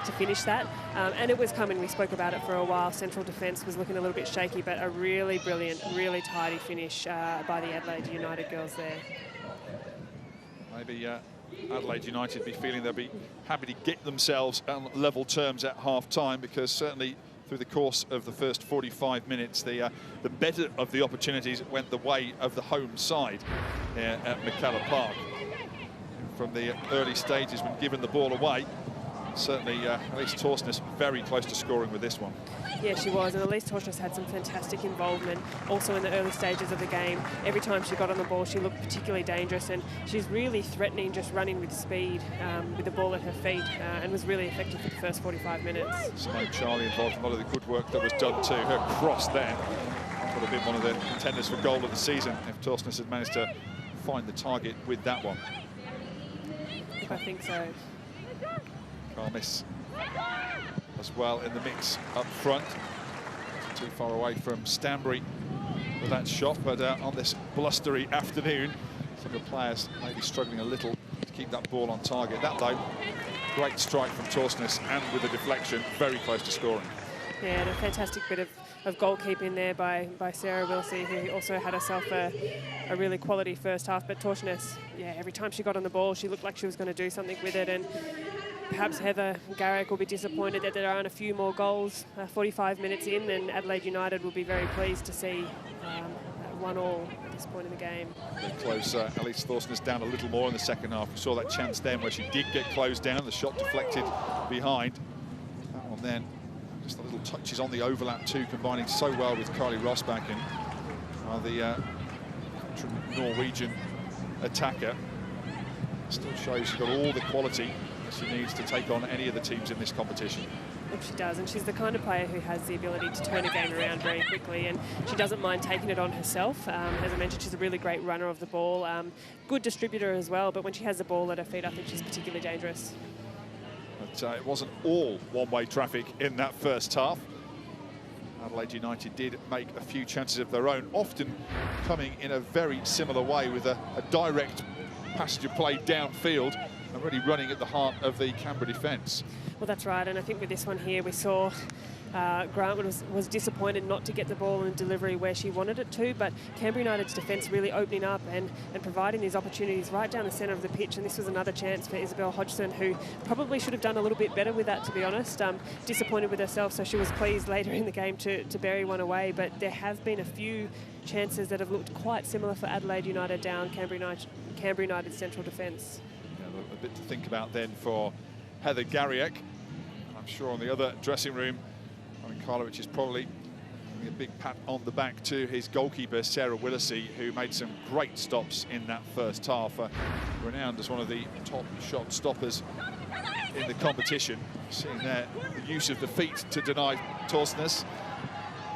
to finish that, and it was coming. We spoke about it for a while. Central defence was looking a little bit shaky, but a really brilliant, really tidy finish by the Adelaide United girls there. Maybe Adelaide United be feeling they'll be happy to get themselves on level terms at half-time, because certainly through the course of the first 45 minutes, the better of the opportunities went the way of the home side here at McKellar Park. From the early stages when given the ball away, certainly Elise Torsnes very close to scoring with this one. Yeah, she was, and Elise Torsnes had some fantastic involvement also in the early stages of the game. Every time she got on the ball, she looked particularly dangerous, and she's really threatening, just running with speed with the ball at her feet, and was really effective for the first 45 minutes. Simone Charlie involved in a lot of the good work that was done too. Her cross there would have been one of the contenders for goal of the season if Torsnes had managed to find the target with that one. I think so. Carmiss as well in the mix up front. Not too far away from Stanbury with that shot, but on this blustery afternoon, some of the players may be struggling a little to keep that ball on target. That, though, great strike from Torsnes, and with a deflection, very close to scoring. Yeah, and a fantastic bit of goalkeeping there by Sarah Wilsey, who also had herself a really quality first half. But Torsnes, yeah, every time she got on the ball, she looked like she was going to do something with it. And perhaps Heather Garrick will be disappointed that there aren't a few more goals 45 minutes in, and Adelaide United will be very pleased to see 1-1 at this point in the game. Close Elise Torsnes down a little more in the second half. We saw that chance then where she did get closed down, the shot deflected behind. That one then, just the little touches on the overlap too, combining so well with Carly Rosbach, and the Norwegian attacker still shows she's got all the quality she needs to take on any of the teams in this competition. She does, and she's the kind of player who has the ability to turn a game around very quickly, and she doesn't mind taking it on herself. As I mentioned, she's a really great runner of the ball, good distributor as well, but when she has the ball at her feet, I think she's particularly dangerous. But it wasn't all one-way traffic in that first half. Adelaide United did make a few chances of their own, often coming in a very similar way with a direct passage of play downfield, and really running at the heart of the Canberra defence. Well, that's right, and I think with this one here, we saw Grant was disappointed not to get the ball in delivery where she wanted it to, but Canberra United's defence really opening up and providing these opportunities right down the centre of the pitch, and this was another chance for Isabel Hodgson, who probably should have done a little bit better with that, to be honest. Disappointed with herself, so she was pleased later in the game to bury one away, but there have been a few chances that have looked quite similar for Adelaide United down Canberra United's central defence. Yeah, a bit to think about then for Heather Garrick. I'm sure on the other dressing room, Karlovic is probably giving a big pat on the back to his goalkeeper, Sarah Willisey, who made some great stops in that first half. Renowned as one of the top shot stoppers in the competition. Seeing there the use of the feet to deny Torsnes.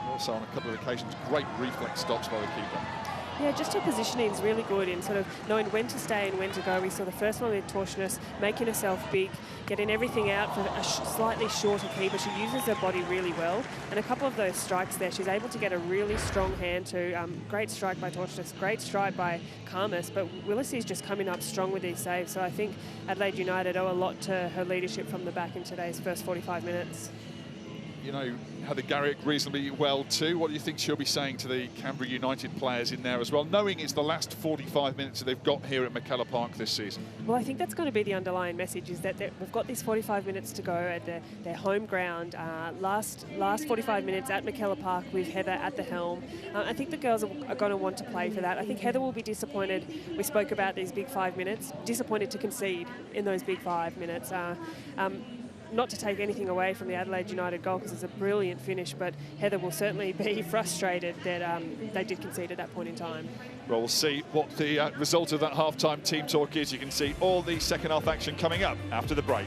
Also on a couple of occasions, great reflex stops by the keeper. Yeah, just her positioning is really good in sort of knowing when to stay and when to go. We saw the first one with Torsioness, making herself big, getting everything out for a slightly shorter keeper. She uses her body really well. And a couple of those strikes there, she's able to get a really strong hand too. Great strike by Torsioness, great strike by Karmas, but Willis's just coming up strong with these saves. So I think Adelaide United owe a lot to her leadership from the back in today's first 45 minutes. You know Heather Garrick reasonably well too. What do you think she'll be saying to the Canberra United players in there as well, knowing it's the last 45 minutes that they've got here at McKellar Park this season? Well, I think that's going to be the underlying message, is that we've got these 45 minutes to go at their home ground. Last 45 minutes at McKellar Park with Heather at the helm. I think the girls are going to want to play for that. I think Heather will be disappointed. We spoke about these big 5 minutes, disappointed to concede in those big 5 minutes. Not to take anything away from the Adelaide United goal, because it's a brilliant finish, but Heather will certainly be frustrated that they did concede at that point in time. Well, we'll see what the result of that half-time team talk is. You can see all the second half action coming up after the break.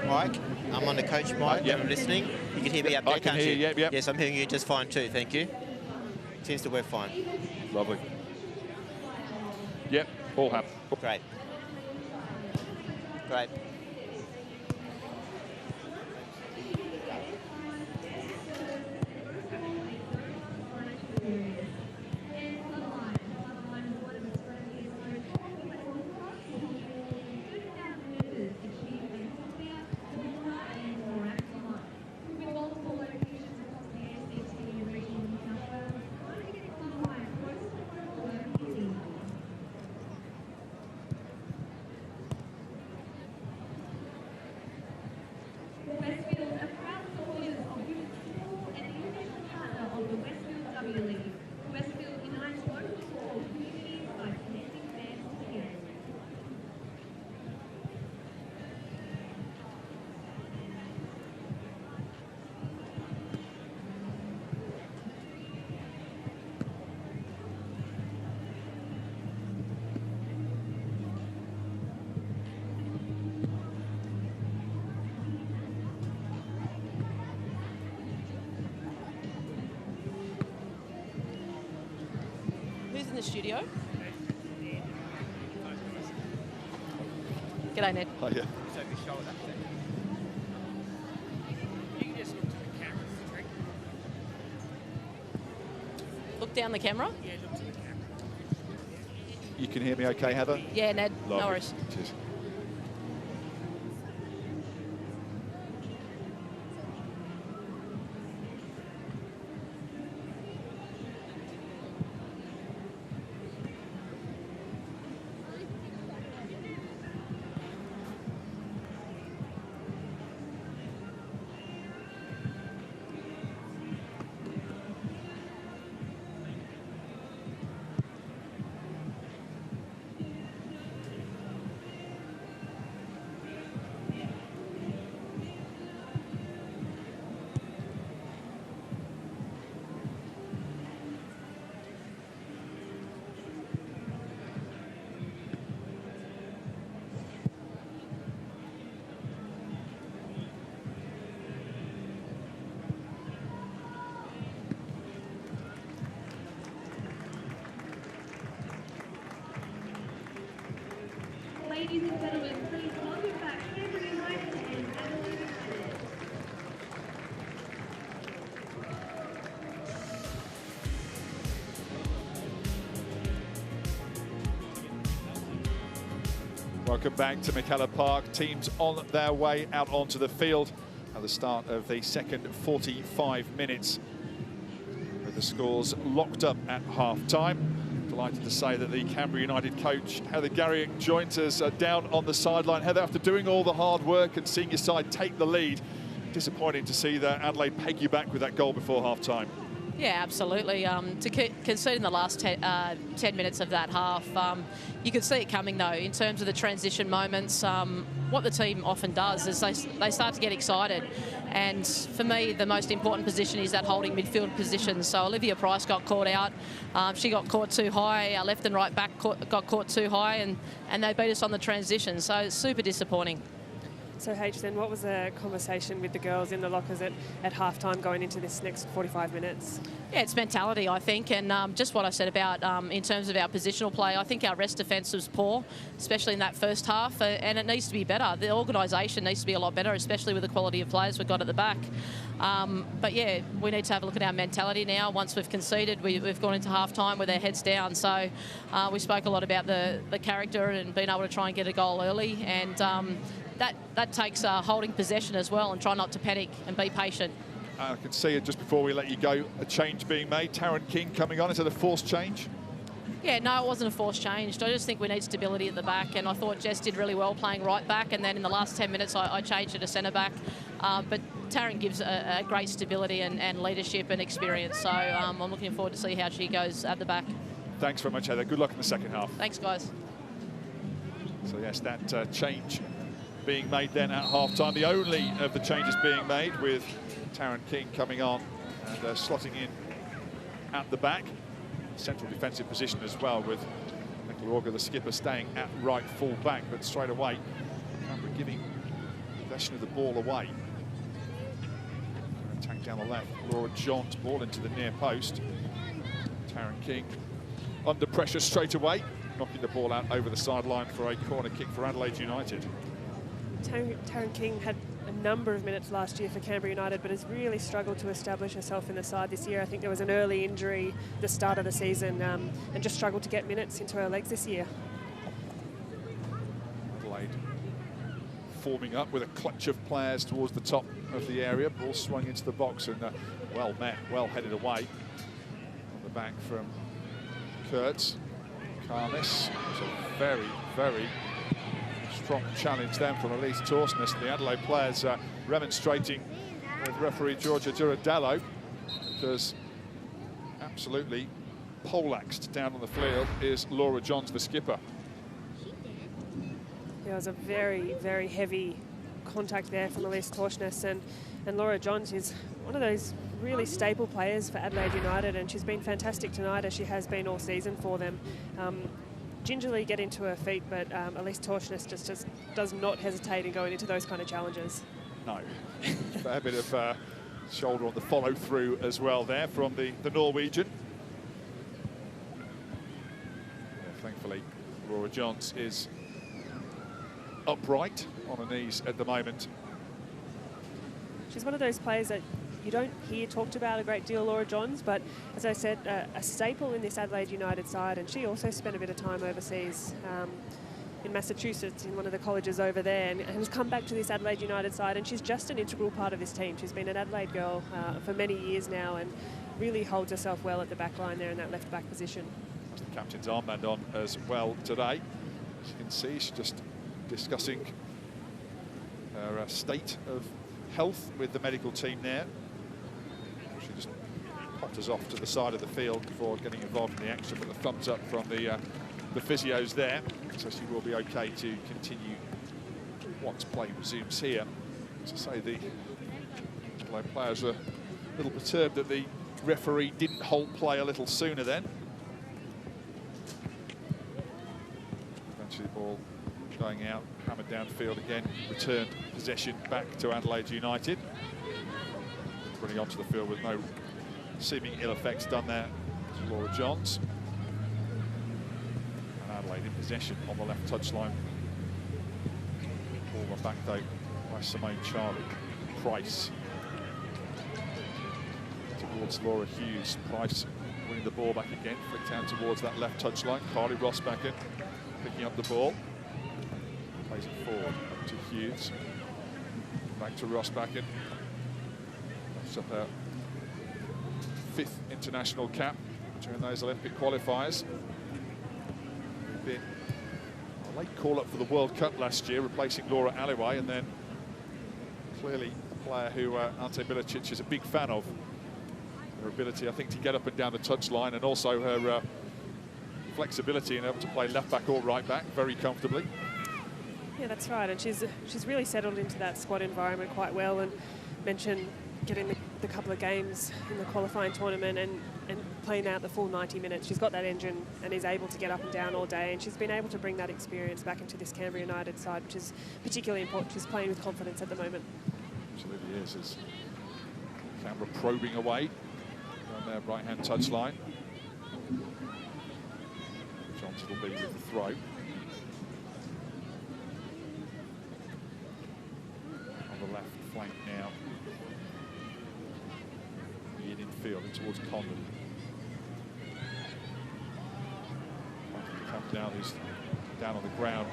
Mike, I'm on the coach mic. Yep. I'm listening. You can hear me up there, I can hear you. Yep. Yes, I'm hearing you just fine too, thank you. Seems to work fine. Lovely. Yep, all happy. Great. Great. Westfield are proud supporters of women's football and the official partner of the Westfield W League. Westfield unites local football communities by connecting fans to the game. Who's in the studio? G'day, Ned. Oh, yeah. Look down the camera. You can hear me okay, Heather? Yeah, Ned. Lovely. No worries. Cheers. Ladies and gentlemen, please welcome back Canberra United and Adelaide United. Welcome back to McKellar Park. Teams on their way out onto the field at the start of the second 45 minutes, with the scores locked up at half-time. Delighted to say that the Canberra United coach, Heather Garrick, joins us down on the sideline. Heather, after doing all the hard work and seeing your side take the lead, disappointing to see that Adelaide peg you back with that goal before half-time. Yeah, absolutely. To concede in the last 10 minutes of that half, you could see it coming, though, in terms of the transition moments. What the team often does is they start to get excited. And for me, the most important position is that holding midfield position. So Olivia Price got caught out. She got caught too high. Our left and right back got caught too high, and they beat us on the transition. So it's super disappointing. So, H, then what was the conversation with the girls in the lockers at half-time going into this next 45 minutes? Yeah, it's mentality, I think, and just what I said about in terms of our positional play. I think our rest defence was poor, especially in that first half, and it needs to be better. The organisation needs to be a lot better, especially with the quality of players we've got at the back. But, yeah, we need to have a look at our mentality now. Once we've conceded, we've gone into half-time with our heads down. So we spoke a lot about the character and being able to try and get a goal early, and that takes holding possession as well and try not to panic and be patient. I can see it just before we let you go, a change being made. Taryn King coming on. Is it a forced change? Yeah, no, it wasn't a forced change. I just think we need stability at the back, and I thought Jess did really well playing right back, and then in the last 10 minutes I changed her to centre back. But Taryn gives a great stability and leadership and experience, so I'm looking forward to see how she goes at the back. Thanks very much, Heather. Good luck in the second half. Thanks, guys. So, yes, that change being made then at half-time. The only of the changes being made, with Taryn King coming on and slotting in at the back. Central defensive position as well, with Nicola Auger, the skipper, staying at right full back, but straight away Canberra giving possession of the ball away. Attack down the left, Laura Johns, ball into the near post. Taryn King under pressure straight away, knocking the ball out over the sideline for a corner kick for Adelaide United. Taryn King had a number of minutes last year for Canberra United, but has really struggled to establish herself in the side this year. I think there was an early injury at the start of the season, and just struggled to get minutes into her legs this year. Adelaide forming up with a clutch of players towards the top of the area. Ball swung into the box and well met, well headed away. On the back from Kurtz. Carnes. It's a very, very strong challenge then from Elise Torsnes. The Adelaide players remonstrating with referee Georgia Duradello, because absolutely poleaxed down on the field is Laura Johns, the skipper. There was a very, very heavy contact there from Elise Torsnes, and Laura Johns is one of those really staple players for Adelaide United, and she's been fantastic tonight, as she has been all season for them. Gingerly getting to her feet, but Elise Torsnes just does not hesitate in going into those kind of challenges. No, a bit of shoulder on the follow through as well there from the Norwegian. Yeah, thankfully, Laura Johns is upright on her knees at the moment. She's one of those players that you don't hear talked about a great deal, Laura Johns, but as I said, a staple in this Adelaide United side, and she also spent a bit of time overseas in Massachusetts in one of the colleges over there, and has come back to this Adelaide United side, and she's just an integral part of this team. She's been an Adelaide girl for many years now, and really holds herself well at the back line there in that left back position. That's the captain's armband on as well today. As you can see, she's just discussing her state of health with the medical team there. She just potters off to the side of the field before getting involved in the action, but the thumbs up from the physios there, so she will be okay to continue once play resumes here. As I say, the Adelaide players are a little perturbed that the referee didn't halt play a little sooner then. Eventually the ball going out, hammered downfield again, returned possession back to Adelaide United. Running onto the field with no seeming ill effects done there to Laura Johns. And Adelaide in possession on the left touchline. Ball run back though by Simone Charlie. Price towards Laura Hughes. Price winning the ball back again, flicked out towards that left touchline. Carly Rossbacken picking up the ball. Plays it forward up to Hughes. Back to Rossbacken. That's up her 5th international cap during those Olympic qualifiers. been a late call-up for the World Cup last year, replacing Laura Aliway, and then clearly a player who Ante Milicic is a big fan of. Her ability, I think, to get up and down the touchline, and also her flexibility and able to play left back or right back very comfortably. Yeah, that's right, and she's really settled into that squad environment quite well, and mentioned getting the couple of games in the qualifying tournament and playing out the full 90 minutes. She's got that engine and is able to get up and down all day, and she's been able to bring that experience back into this Canberra United side, which is particularly important. She's playing with confidence at the moment. Absolutely is. As Canberra probing away on their right-hand touchline. Johnson will be with the throw. On the left flank now. In field and towards Condon. Comes down, who's down on the ground,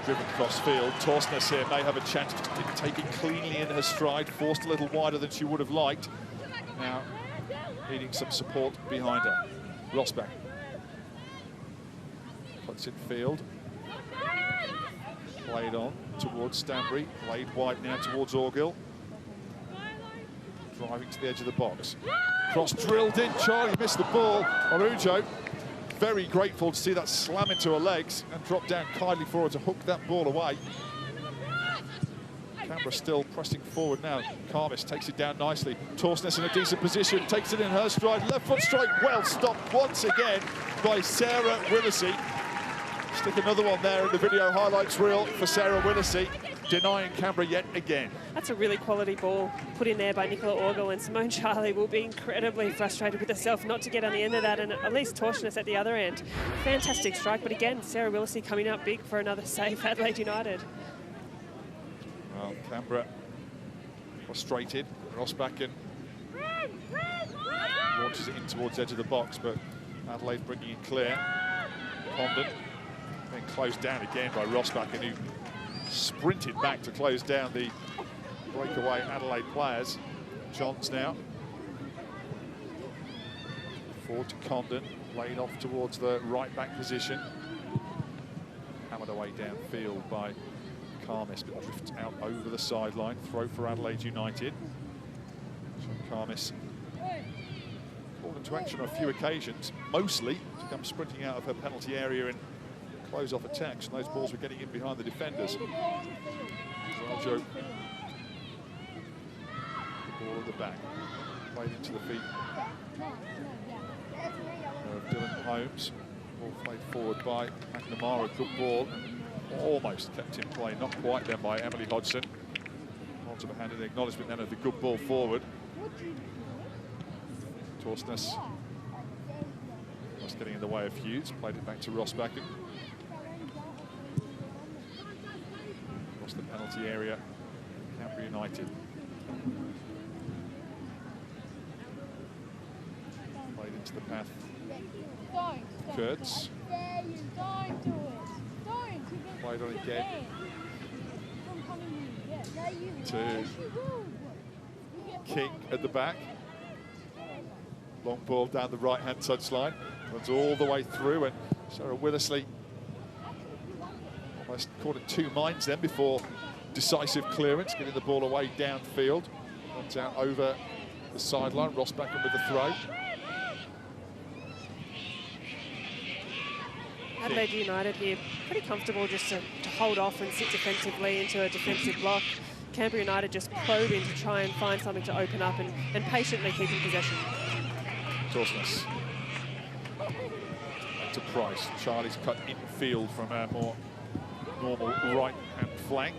driven cross field. Torsnes here may have a chance, just didn't take it cleanly in her stride, forced a little wider than she would have liked. Now needing some support behind her. Rosbach puts in field. Played on towards Stanbury, played wide now towards Orgill. Driving to the edge of the box. Cross drilled in, Charlie missed the ball. Orujo, very grateful to see that slam into her legs and drop down kindly for her to hook that ball away. Canberra still pressing forward now. Carmis takes it down nicely. Torsnes in a decent position, takes it in her stride. Left foot strike, well stopped once again by Sarah Willacy. Stick another one there in the video highlights reel for Sarah Willacy, denying Canberra yet again. That's a really quality ball put in there by Nicola Orgill, and Simone Charlie will be incredibly frustrated with herself not to get on the end of that, and at least Torsnes at the other end. Fantastic strike, but again, Sarah Willacy coming up big for another save for Adelaide United. Well, Canberra frustrated. Rosbach launches it in towards the edge of the box, but Adelaide bringing it clear. Condon then closed down again by Rosbach, who sprinted back to close down the breakaway Adelaide players. Johns now. Forward to Condon, laid off towards the right back position. Hammered away downfield by Carmis, but drifts out over the sideline. Throw for Adelaide United. So Carmis called into action on a few occasions, mostly to come sprinting out of her penalty area and close off attacks, and those balls were getting in behind the defenders. Rajo, the ball at the back, played into the feet of Dylan Holmes. Ball played forward by McNamara, good ball, almost kept in play, not quite then by Emily Hodgson. Onto the hand in the acknowledgement then of the good ball forward. Torsnes was getting in the way of Hughes, played it back to Rosbach. Across the penalty area, Canberra United. Played into the path. Kurtz. Played on again. To King at the back. Long ball down the right-hand touchline. Runs all the way through, and Sarah Willacy almost caught in two minds then before decisive clearance, getting the ball away downfield. Runs out over the sideline. Rosbach with the throw. Adelaide United here pretty comfortable just to hold off and sit defensively into a defensive block. Canberra United just probing to try and find something to open up and patiently keeping possession. Torsnes. To Price. Charlie's cut infield from our more normal right-hand flank.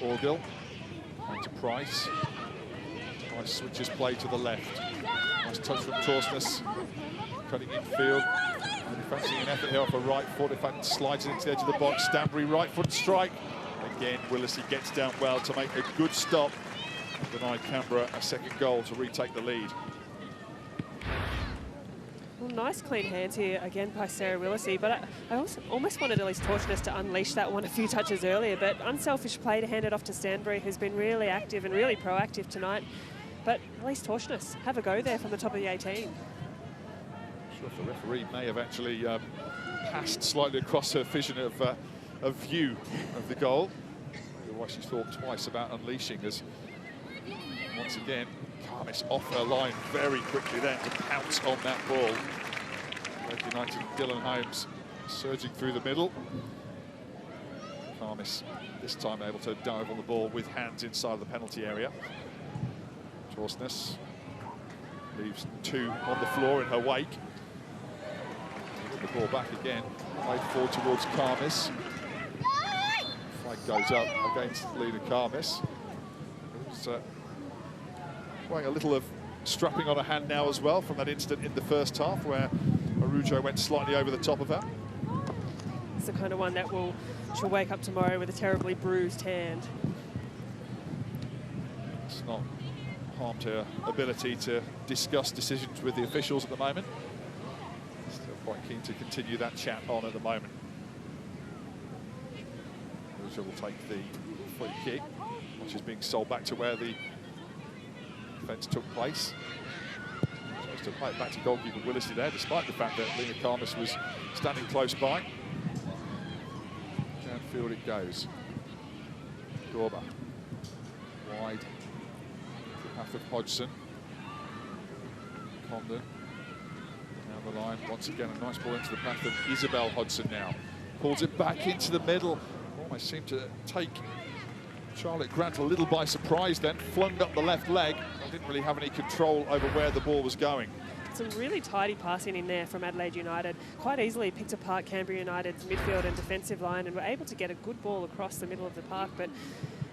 Orgill. And to Price. Price switches play to the left. Nice touch from Torsnes. Cutting infield. And fancying an effort here off a right foot. In fact, slides it into the edge of the box. Stanbury, right foot strike. Again, Willacy gets down well to make a good stop. Denied Canberra a second goal to retake the lead. Well, nice clean hands here again by Sarah Willacy, but I also almost wanted Elise Torsnes to unleash that one a few touches earlier, but unselfish play to hand it off to Stanbury, who's been really active and really proactive tonight. But Elise Torsnes, have a go there from the top of the 18. sure if the referee may have actually passed slightly across her vision of view of the goal. Why she thought twice about unleashing, as once again Carmiss off her line very quickly then to pounce on that ball. Adelaide United, Dylan Holmes surging through the middle. Carmiss this time able to dive on the ball with hands inside of the penalty area. Torsnes leaves two on the floor in her wake. The ball back again, played forward towards Carmiss. Flag goes up against Lena Carmiss. Who's wearing a little of strapping on her hand now as well from that incident in the first half where Arujo went slightly over the top of her. It's the kind of one that she'll wake up tomorrow with a terribly bruised hand. It's not harmed her ability to discuss decisions with the officials at the moment. Still quite keen to continue that chat on at the moment. Arujo will take the free kick, which is being sold back to where the defence took place. Supposed to play it back to goalkeeper Willesey there, despite the fact that Lena Carmiss was standing close by. Downfield it goes. Gorba. Wide. The path of Hodgson. Condon. Down the line. Once again, a nice ball into the path of Isabel Hodgson now. Pulls it back into the middle. Almost seemed to take Charlotte Grant a little by surprise then. Flung up the left leg. Didn't really have any control over where the ball was going. Some really tidy passing in there from Adelaide United. Quite easily picked apart Canberra United's midfield and defensive line and were able to get a good ball across the middle of the park. But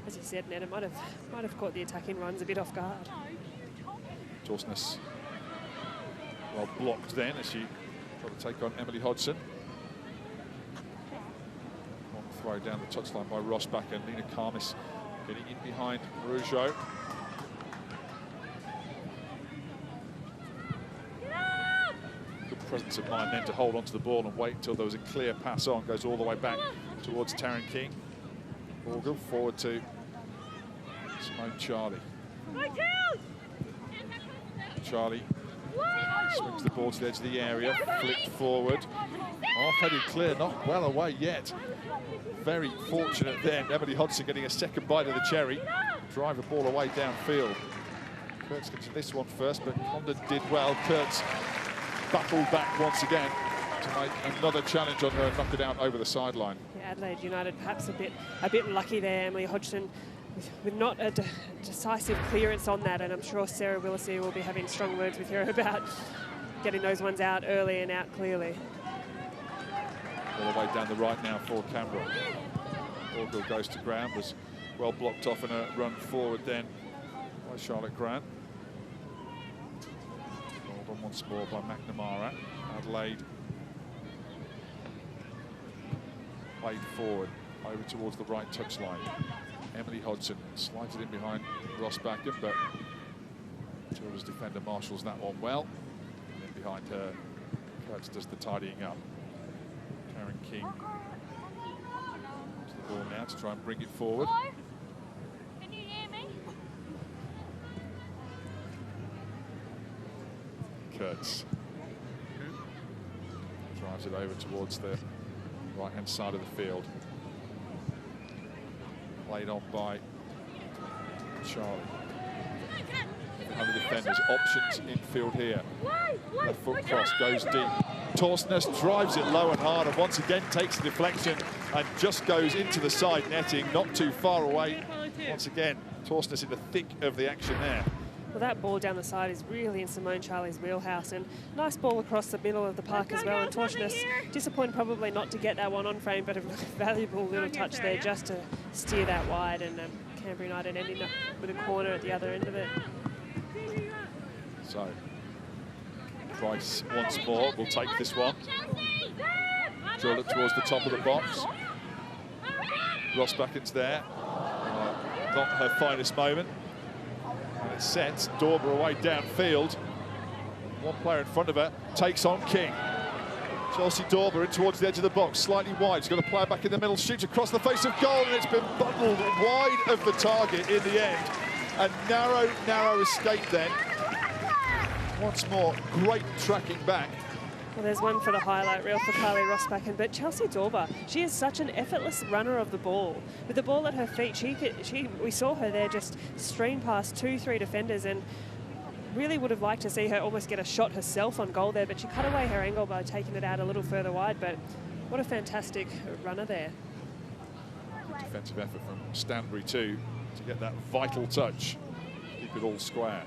as you said, Ned, it might have caught the attacking runs a bit off guard. Torsnes well blocked then as she tried to take on Emily Hodgson. Long throw down the touchline by Rossbach and Lena Carmiss getting in behind Rougeau. Presence of mind then to hold onto the ball and wait until there was a clear pass on. Goes all the way back towards Taryn King. Ball go forward to Simone Charlie. Charlie swings the ball to the edge of the area, flicked forward. Half-headed clear, not well away yet. Very fortunate then. Emily Hodgson getting a second bite of the cherry. Drive the ball away downfield. Kurtz gets this one first, but Condon did well. Kurtz battled back once again to make another challenge on her and knock it out over the sideline. Yeah, Adelaide United perhaps a bit lucky there. Emily Hodgson with not a decisive clearance on that, and I'm sure Sarah Willesey will be having strong words with her about getting those ones out early and out clearly. All the way down the right now for Canberra. Orgill goes to ground, was well blocked off in a run forward then by Charlotte Grant. On once more by McNamara. Adelaide played forward over towards the right touchline. Emily Hodgson slides it in behind Rossbach, but Tilda's defender marshals that one well. And then behind her, Kurtz does the tidying up. Karen King to the ball now to try and bring it forward. Can you hear me? Kurtz drives it over towards the right-hand side of the field. Played on by Charlie. Behind the defenders, options infield here. Left foot cross goes deep. Torsnes drives it low and hard and once again takes the deflection and just goes into the side netting, not too far away. Once again, Torsnes in the thick of the action there. Well, that ball down the side is really in Simone Charlie's wheelhouse, and nice ball across the middle of the park as well. And Torsnes disappointed probably not to get that one on frame, but a valuable little touch there just to steer that wide, and Canberra United ending up with a corner at the other end of it. So, Price once more will take this one. Drill it towards the top of the box. Rossbacken's there. Not her finest moment. And it's set. Dorber away downfield. One player in front of her takes on King. Chelsea Dorber in towards the edge of the box, slightly wide. She's got a player back in the middle, shoots across the face of goal, and it's been bundled wide of the target in the end. A narrow escape then. Once more, great tracking back Well, there's one for the highlight reel for Carly Rossbacken, but Chelsea Dorber, she is such an effortless runner of the ball. With the ball at her feet, we saw her there just stream past 2-3 defenders, and really would have liked to see her almost get a shot herself on goal there, but she cut away her angle by taking it out a little further wide. But what a fantastic runner there. Good defensive effort from Stanbury too, to get that vital touch, keep it all square.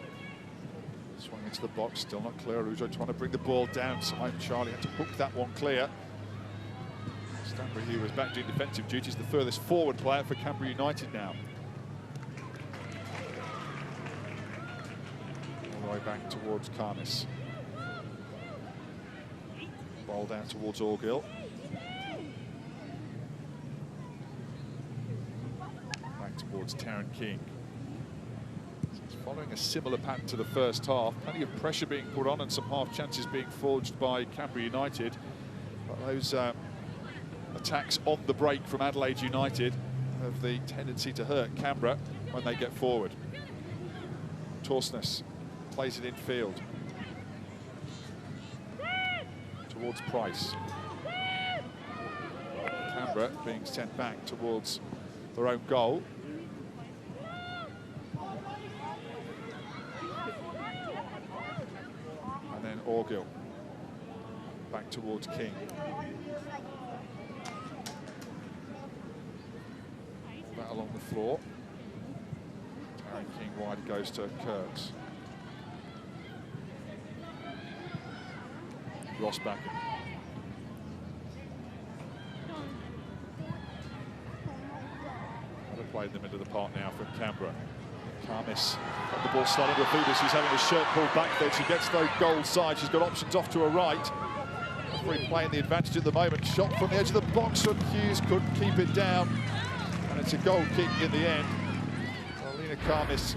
Swung into the box, still not clear. Arujo trying to bring the ball down. Simon Charlie had to hook that one clear. Stanbury, who was back doing defensive duties, the furthest forward player for Canberra United now. All the way back towards Carnis. Ball down towards Orgill. Back towards Taryn King. Following a similar pattern to the first half, plenty of pressure being put on and some half chances being forged by Canberra United. But those attacks on the break from Adelaide United have the tendency to hurt Canberra when they get forward. Torsnes plays it in field towards Price. Canberra being sent back towards their own goal. Orgill back towards King. That along the floor. Taryn King wide, goes to Kurtz. Rossbacken. Another play in the middle of the park now from Canberra. Carnis got the ball sliding to her feet as she's having his shirt pulled back there. She gets no goal side. She's got options off to her right. Referee playing the advantage at the moment. Shot from the edge of the box from Hughes, couldn't keep it down. And it's a goal kick in the end. Lena Carnis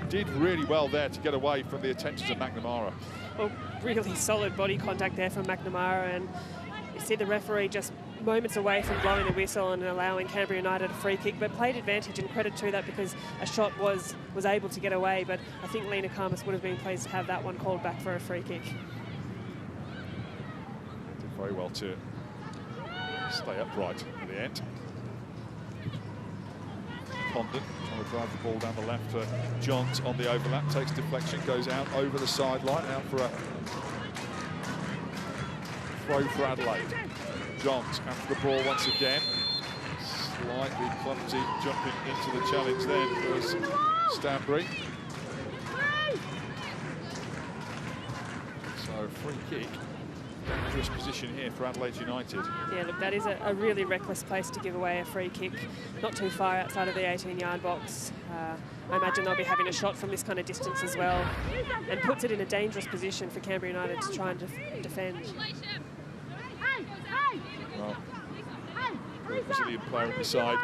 did really well there to get away from the attentions of McNamara. Well, really solid body contact there from McNamara, and you see the referee just moments away from blowing the whistle and allowing Canberra United a free kick, but played advantage, and credit to that because a shot was able to get away. But I think Lena Carmis would have been pleased to have that one called back for a free kick. Did very well to stay upright at the end. Condon trying to drive the ball down the left for Johns on the overlap, takes deflection, goes out over the sideline, out for a throw for Adelaide. Johns after the ball once again. Slightly clumsy jumping into the challenge then was Stanbury. So free kick. Dangerous position here for Adelaide United. Yeah, look, that is a really reckless place to give away a free kick. Not too far outside of the 18-yard box. I imagine they'll be having a shot from this kind of distance as well, and puts it in a dangerous position for Canberra United to try and defend. Well, the Brazilian player at the side.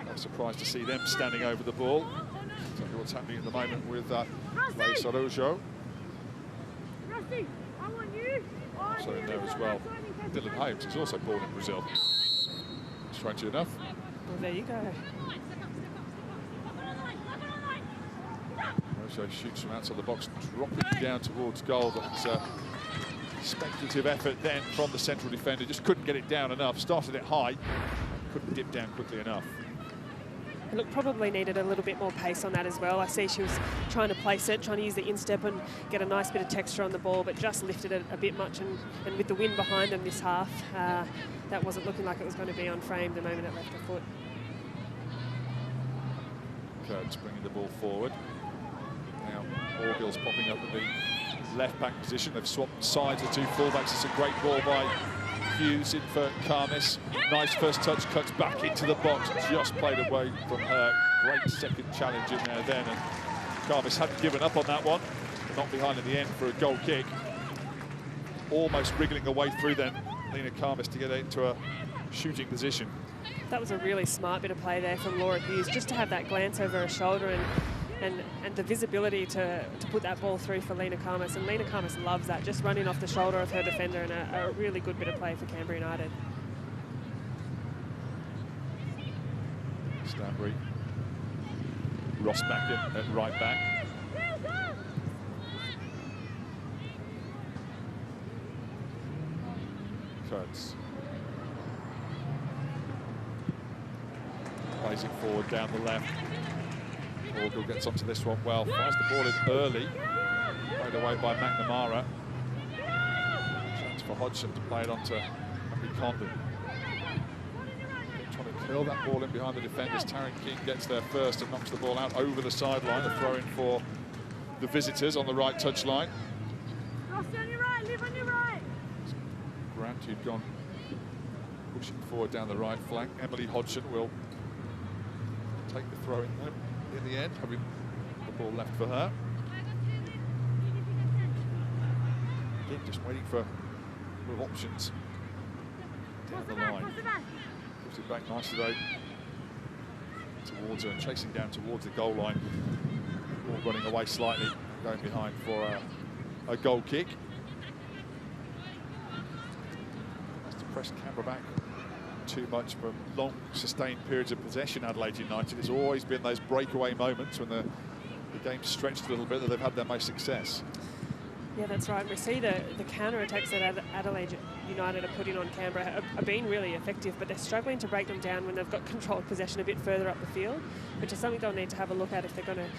I'm surprised to see them standing over the ball. Exactly what's happening at the moment with Laís Araujo. So in there as well. Dylan Holmes is also born in Brazil. Strangely enough. Well, there you go. Araujo shoots from outside the box, dropping down towards goal. But speculative effort then from the central defender. Just couldn't get it down enough. Started it high, couldn't dip down quickly enough. And look, probably needed a little bit more pace on that as well. I see she was trying to place it, trying to use the instep and get a nice bit of texture on the ball, but just lifted it a bit much. And with the wind behind them this half, that wasn't looking like it was going to be on frame the moment it left her foot. Kurtz bringing the ball forward. Now Orgill's popping up at the left-back position. They've swapped sides of two fullbacks. It's a great ball by Hughes in for Carnis. Nice first touch, cuts back into the box, just played away from her. Great second challenge in there then, and Carnis hadn't given up on that one. Not behind in the end for a goal kick. Almost wriggling away through then, Lena Carmis to get into a shooting position. That was a really smart bit of play there from Laura Hughes, just to have that glance over her shoulder and the visibility to put that ball through for Lena Carmis. And Lena Carmis loves that, just running off the shoulder of her defender, and a really good bit of play for Canberra United. Stanbury. Rossbacken at right back. forwards. Plays it forward down the left. Orgill gets onto this one well. Fires the ball in early. Played away by McNamara. Chance for Hodgson to play it onto Happy Condon. Trying to curl that ball in behind the defenders. Taryn King gets there first and knocks the ball out over the sideline. A throw in for the visitors on the right touchline. Grant, who'd gone pushing forward down the right flank. Emily Hodgson will take the throw in there in the end, having the ball left for her. Again, just waiting for options down the line. Gives it back nicely though towards her, chasing down towards the goal line. Ball running away slightly, going behind for a goal kick. Has to press Canberra back too much for long sustained periods of possession. Adelaide United, it's always been those breakaway moments when the game's stretched a little bit that they've had their most success. Yeah, that's right. We see the counter-attacks that Adelaide United are putting on Canberra are being really effective, but they're struggling to break them down when they've got controlled possession a bit further up the field, which is something they'll need to have a look at if they're going to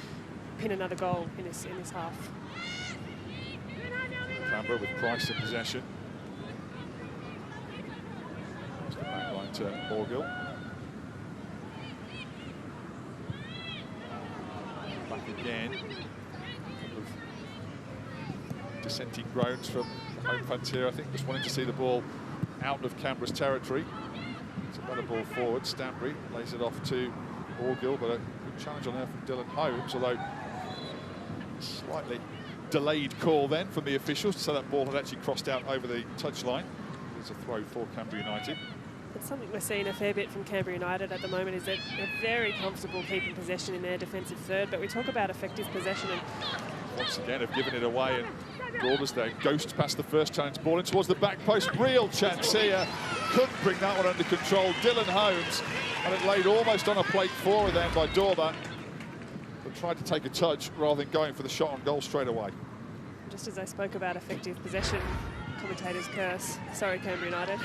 pin another goal in this half. Canberra with Price in possession. Back line to Orgill. Back again. Dissenting groans from the home fans here. I think just wanting to see the ball out of Canberra's territory. It's a better ball forward. Stanbury lays it off to Orgill, but a good challenge on there from Dylan Holmes, although slightly delayed call then from the officials, so that ball had actually crossed out over the touchline. There's a throw for Canberra United. It's something we're seeing a fair bit from Canberra United at the moment, is that they're very comfortable keeping possession in their defensive third, but we talk about effective possession and once again have given it away, and Broaders there ghost past the first challenge, ball in towards the back post. Real chance here, couldn't bring that one under control. Dylan Holmes, and it laid almost on a plate for her then by Dorba, but tried to take a touch rather than going for the shot on goal straight away. just as I spoke about effective possession, commentators curse. Sorry, Canberra United.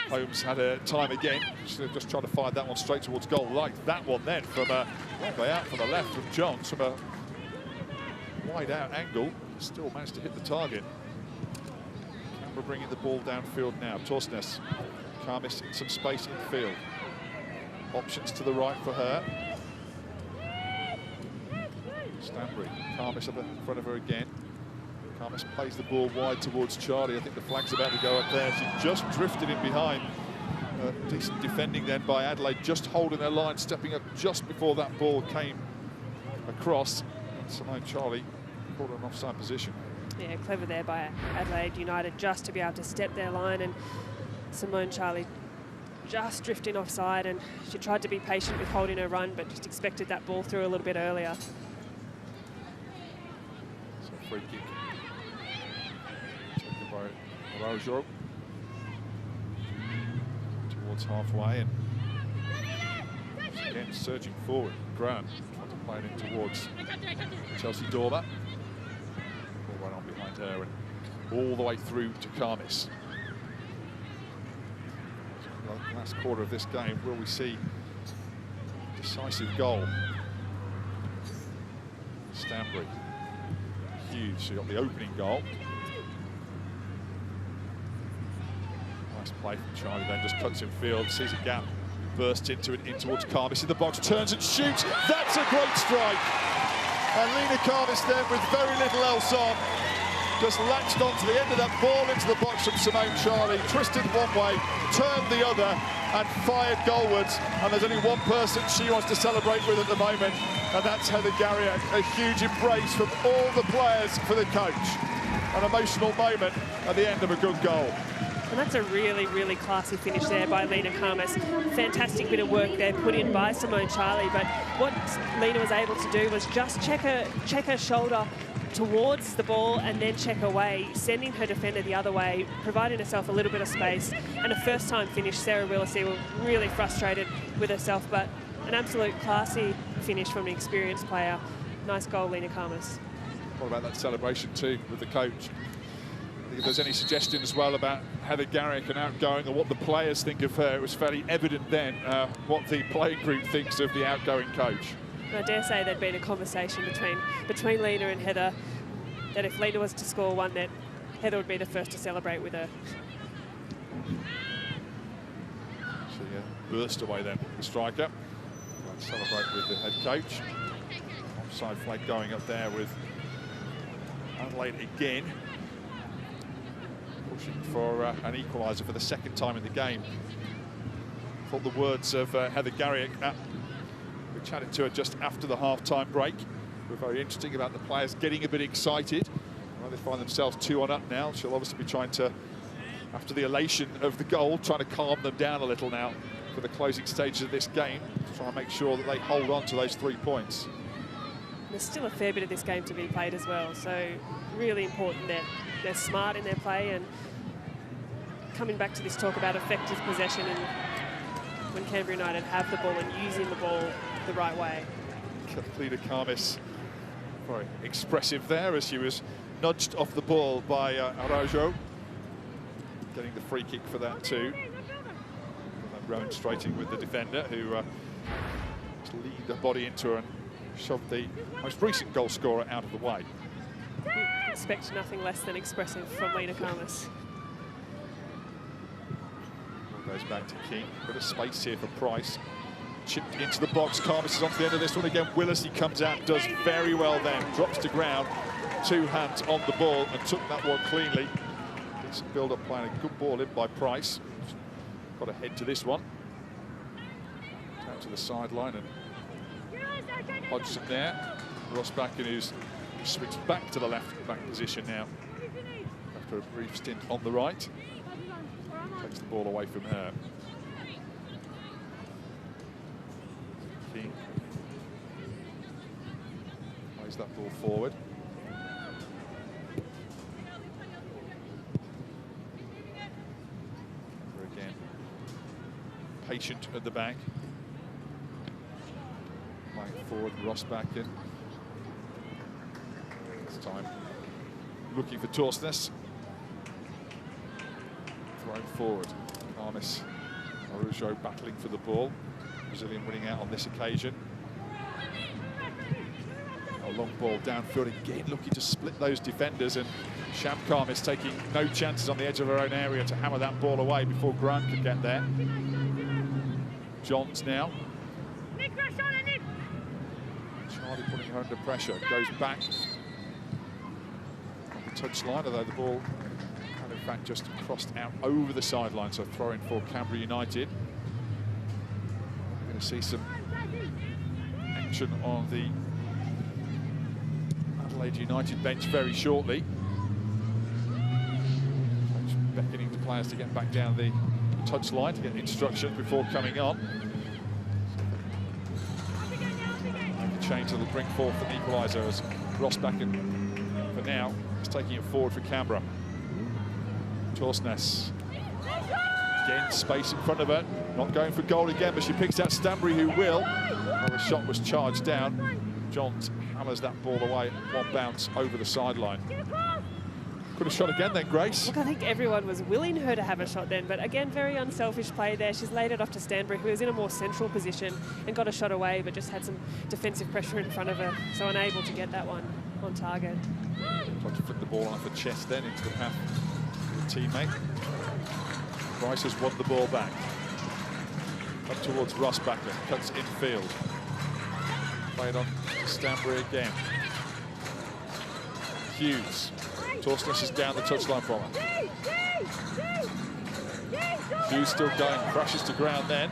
Holmes had a time again, just trying to fire that one straight towards goal, like that one then from a long way out from the left from Johns, from a wide out angle, still managed to hit the target. Canberra bringing the ball downfield now. Torsnes, Karmis in some space in field. Options to the right for her. Stanbury, Karmis up in front of her again. Karmis plays the ball wide towards Charlie. I think the flag's about to go up there. She just drifted in behind. Decent defending then by Adelaide, just holding their line, stepping up just before that ball came across. And Simone Charlie caught an offside position. Yeah, clever there by Adelaide United just to be able to step their line, and Simone Charlie just drifting offside, and she tried to be patient with holding her run, but just expected that ball through a little bit earlier. So free kick. Rojor towards halfway, and again surging forward. Grant trying to play it in towards Chelsea Dorba. Ball right on behind her and all the way through to Karmis. The last quarter of this game, will we see a decisive goal? Stanbury, huge. So you got the opening goal. Nice play from Charlie, then just cuts in field, sees a gap, bursts into it, in towards Karmis in the box, turns and shoots. That's a great strike. And Lena Karmis then with very little else on, just latched onto the end of that ball into the box from Simone Charlie, twisted one way, turned the other, and fired goalwards. And there's only one person she wants to celebrate with at the moment, and that's Heather Garriott. A huge embrace from all the players for the coach. An emotional moment at the end of a good goal. And that's a really, really classy finish there by Lena Karmis. Fantastic bit of work there put in by Simone Charlie. But what Lena was able to do was just check her shoulder towards the ball and then check away, sending her defender the other way, providing herself a little bit of space. And a first-time finish, Sarah Willisey was really frustrated with herself, but an absolute classy finish from an experienced player. Nice goal, Lena Karmis. What about that celebration too with the coach? I think if there's any suggestion as well about Heather Garrick and outgoing and what the players think of her, it was fairly evident then what the playing group thinks of the outgoing coach. I dare say there'd been a conversation between Lena and Heather that if Lena was to score one, that Heather would be the first to celebrate with her. So yeah, burst away then, the striker. Celebrate with the head coach. Offside flag going up there with Adelaide again. Pushing for an equaliser for the second time in the game. I thought the words of Heather Garrick, we chatted to her just after the half-time break, were very interesting about the players getting a bit excited. Well, they find themselves 2-1 up now. She'll obviously be trying to, after the elation of the goal, trying to calm them down a little now for the closing stages of this game, to try and make sure that they hold on to those 3 points. There's still a fair bit of this game to be played as well, so really important that they're smart in their play. And coming back to this talk about effective possession and when Canberra United have the ball and using the ball the right way. Kathleen Kamis, very expressive there as she was nudged off the ball by Araujo, getting the free kick for that too. Remonstrating with the defender who just leaned her body into her and shoved the most recent goal scorer out of the way. We expect nothing less than expressive from Lena Kamis. Goes back to King. Bit of space here for Price. Chipped into the box. Kamis is on the end of this one again. Willesee comes out, does very well then. Drops to ground. 2 hands on the ball and took that one cleanly. Decent build-up playing a good ball in by Price. Got to head to this one. Out to the sideline and Hodgson there. Rossbacken who's switched back to the left back position now after a brief stint on the right. Takes the ball away from her. King plays that ball forward. Again, patient at the back. Playing forward, Rossbacken. This time looking for Torsnes. Thrown forward. Kamis, Araujo battling for the ball. Brazilian winning out on this occasion. A long ball downfield again, looking to split those defenders, and Sham Kamis taking no chances on the edge of her own area to hammer that ball away before Grant could get there. Johns now. Charlie putting her under pressure, goes back on the touchline, although the ball had in fact just crossed out over the sideline, so throw in for Canberra United. We're going to see some action on the Adelaide United bench very shortly. Coach beckoning to players to get back down the touchline to get instructions before coming on. Change that'll bring forth an equaliser as Rossbacken, for now, is taking it forward for Canberra. Torsnes. Again, space in front of her. Not going for goal again, but she picks out Stanbury, who will. The shot was charged down. Johns hammers that ball away, one bounce over the sideline. Could have shot again then, Grace. Look, I think everyone was willing her to have a shot then, but again, very unselfish play there. She's laid it off to Stanbury, who was in a more central position and got a shot away, but just had some defensive pressure in front of her, so unable to get that one on target. Tried to flick the ball off her chest then into the path of the teammate. Price has won the ball back. Up towards Rossbacken, cuts infield. Played on Stanbury again. Hughes. Torsnes is down the touchline from her. Hughes still going, crashes to ground then.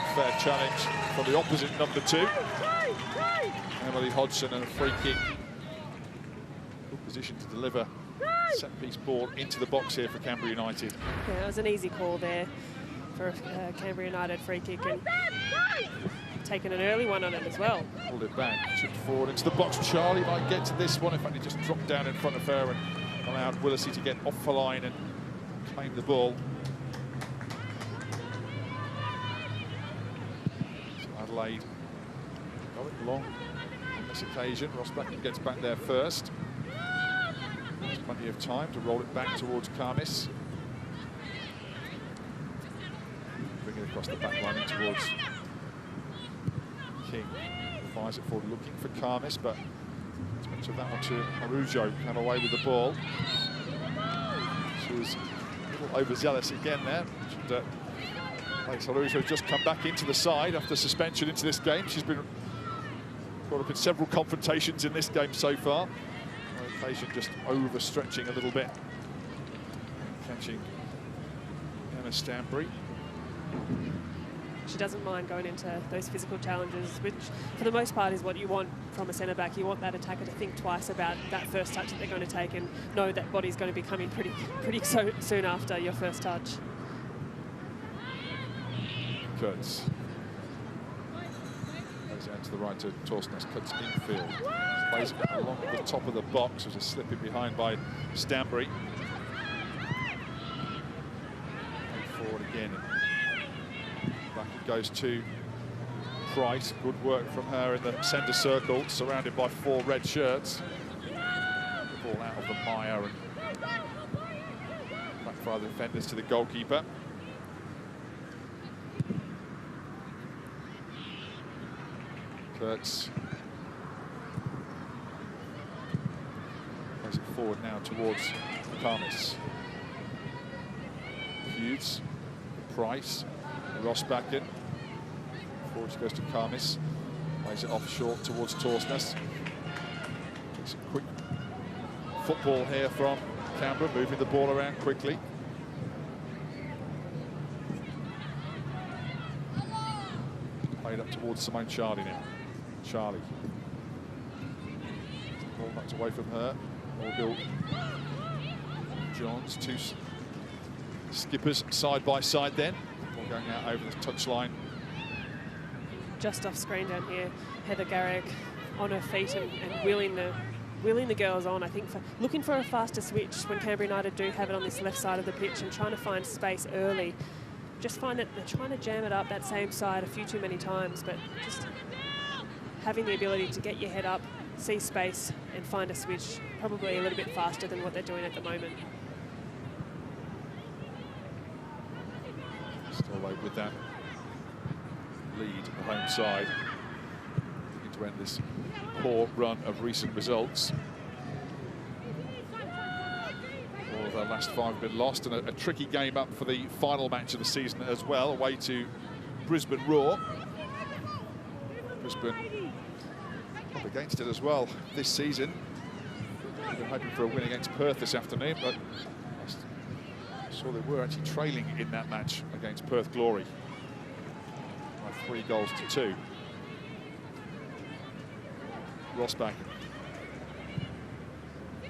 Unfair challenge from the opposite number 2. Emily Hodgson, and a free kick. Good position to deliver set-piece ball into the box here for Canberra United. Yeah, it was an easy call there for a Canberra United free kick, and taken an early one on it as well. Pulled it back, chipped forward into the box. Charlie might get to this one. In fact, he just dropped down in front of her and allowed Willesee to get off the line and claim the ball. So Adelaide going long this occasion. Rosbacken gets back there first. There's plenty of time to roll it back towards Karmis. Bring it across the back line towards King. Fires it forward looking for Karmis, but much of that one to Arujo. Came away with the ball. She was a little overzealous again there. Alex Arujo just come back into the side after suspension into this game. She's been caught up in several confrontations in this game so far. On occasion just overstretching a little bit. Catching Emma Stanbury. She doesn't mind going into those physical challenges, which for the most part is what you want from a centre-back. You want that attacker to think twice about that first touch that they're going to take and know that body's going to be coming pretty soon after your first touch. Kurtz. Goes out to the right to Torsnes, cuts infield. Plays it along the top of the box. There's a slipping behind by Stanbury. Forward again. Back it goes to Price. Good work from her in the centre circle, surrounded by 4 red shirts. Ball out of the mire and backfire the defenders to the goalkeeper. Kurtz plays it forward now towards Karmis. Hughes, Price, Rosbacken. Forward she goes to Karmis. Plays it off short towards Torsnes. Some quick football here from Canberra, moving the ball around quickly. Played up towards Simone Charlie now. Charlie. Ball knocked away from her. Morgill Johns, 2 skippers side by side then. Ball going out over the touchline. Just off screen down here, Heather Garrick on her feet and wheeling the girls on, I think, for looking for a faster switch when Canberra United do have it on this left side of the pitch and trying to find space early. Just find that they're trying to jam it up that same side a few too many times, but just having the ability to get your head up, see space and find a switch probably a little bit faster than what they're doing at the moment. Still away with that lead on the home side. Looking to end this poor run of recent results. All of their last 5 have been lost, and a tricky game up for the final match of the season as well, away to Brisbane Roar. Brisbane up against it as well this season. They're hoping for a win against Perth this afternoon, but I saw they were actually trailing in that match against Perth Glory by 3 goals to 2. Rosbacken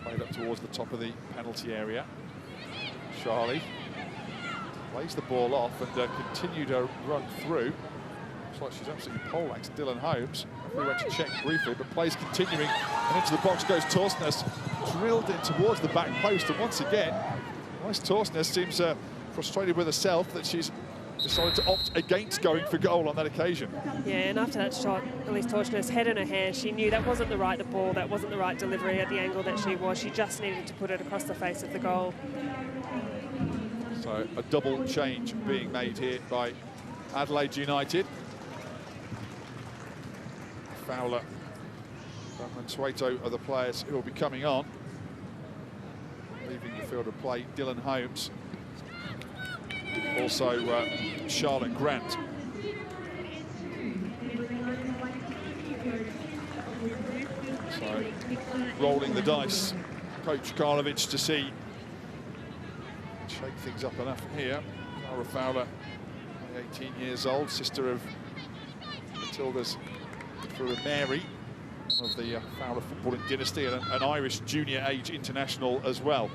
played up towards the top of the penalty area. Charlie plays the ball off and continued her run through. Looks like she's absolutely poleaxed Dylan Holmes. We went to check briefly, but plays continuing, and into the box goes Torsnes, drilled in towards the back post, and once again, Torsnes seems frustrated with herself that she's decided to opt against going for goal on that occasion. Yeah, and after that shot, Elise Torsnes, head in her hand, she knew that wasn't the right ball, that wasn't the right delivery at the angle that she was. She just needed to put it across the face of the goal. So a double change being made here by Adelaide United. Fowler and Sueto are the players who will be coming on. Leaving the field of play, Dylan Holmes. Also Charlotte Grant. So rolling the dice, Coach Karlovic to see shake things up enough here. Laura Fowler, 18 years old, sister of Matilda's through Mary, one of the Fowler footballing dynasty, and an Irish junior age international as well.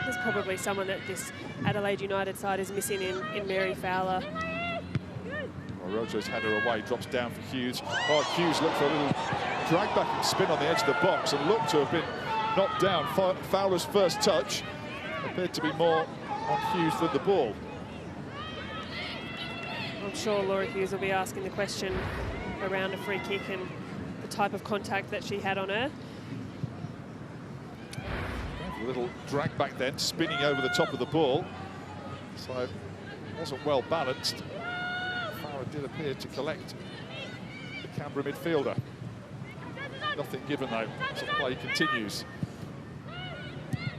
There's probably someone that this Adelaide United side is missing in Mary Fowler. Well, Rojo's had her away, drops down for Hughes. Oh, Hughes looked for a little drag back and spin on the edge of the box and looked to have been knocked down. Fowler's first touch appeared to be more on Hughes than the ball. I'm sure Laura Hughes will be asking the question around a free kick and the type of contact that she had on her. A little drag back then, spinning over the top of the ball. So it wasn't well balanced. Farah did appear to collect the Canberra midfielder. Nothing given though, as the play continues.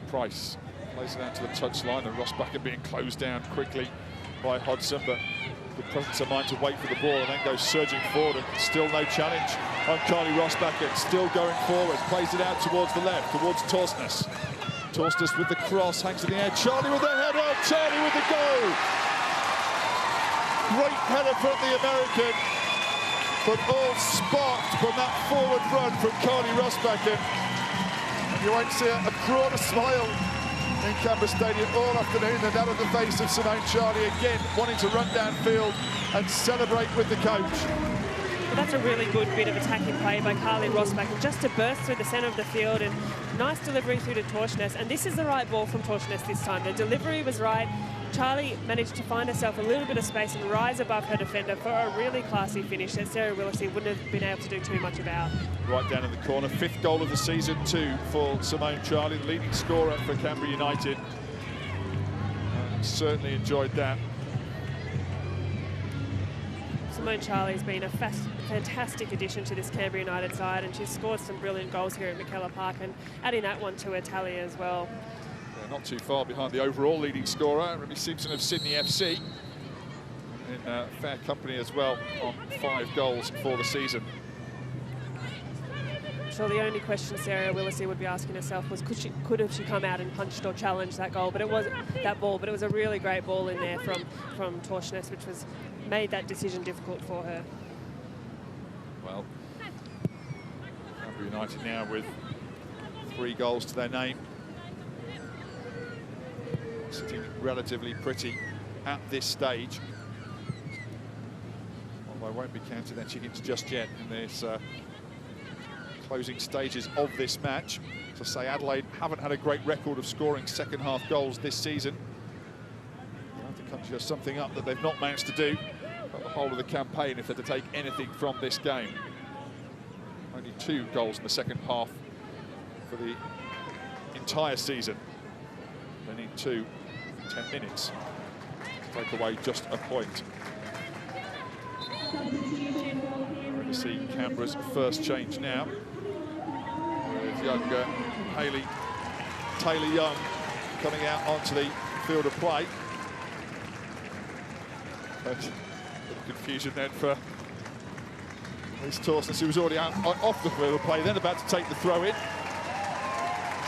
Price plays it out to the touchline, and Rosbacher being closed down quickly by Hodgson, but good presence of mind to wait for the ball and then goes surging forward, and still no challenge on Kylie Rosbacher. Still going forward, plays it out towards the left, towards Torsnes. Torsnes with the cross, hangs in the air. Charlie with the header, Charlie with the goal. Great header from the American, but all sparked from that forward run from Kylie Rosbacher. You won't see a broader smile in Canberra Stadium all afternoon than that on the face of Simone Charlie, again wanting to run downfield and celebrate with the coach. Well, that's a really good bit of attacking play by Kylie Rosbacher, just to burst through the centre of the field, and nice delivery through to Torsnes. And this is the right ball from Torsnes this time. The delivery was right. Charlie managed to find herself a little bit of space and rise above her defender for a really classy finish that Sarah Willesee wouldn't have been able to do too much about. Right down in the corner, 5th goal of the season, 2 for Simone Charlie, the leading scorer for Canberra United. Certainly enjoyed that. Simone Charlie's been a fantastic addition to this Canberra United side, and she's scored some brilliant goals here at McKellar Park, and adding that one to her tally as well. Yeah, not too far behind the overall leading scorer, Ruby Simpson of Sydney FC. In fair company as well on 5 goals for the season. So the only question Sarah Willesee would be asking herself was, could have she come out and punched or challenged that goal? But it was that ball, but it was a really great ball in there from Torsnes, which was made that decision difficult for her. Well, Canberra United now with 3 goals to their name, sitting relatively pretty at this stage. Although I won't be counting their chickens just yet in this closing stages of this match. To say, Adelaide haven't had a great record of scoring second half goals this season. They have to conjure something up that they've not managed to do for the whole of the campaign if they're to take anything from this game. Only 2 goals in the second half for the entire season. They need 2 in 10 minutes to take away just a point. We're going to see Canberra's first change now, with younger Hayley Taylor-Young coming out onto the field of play. But a bit of confusion then for Liz Torsnes, who was already out off the field of play, then about to take the throw in.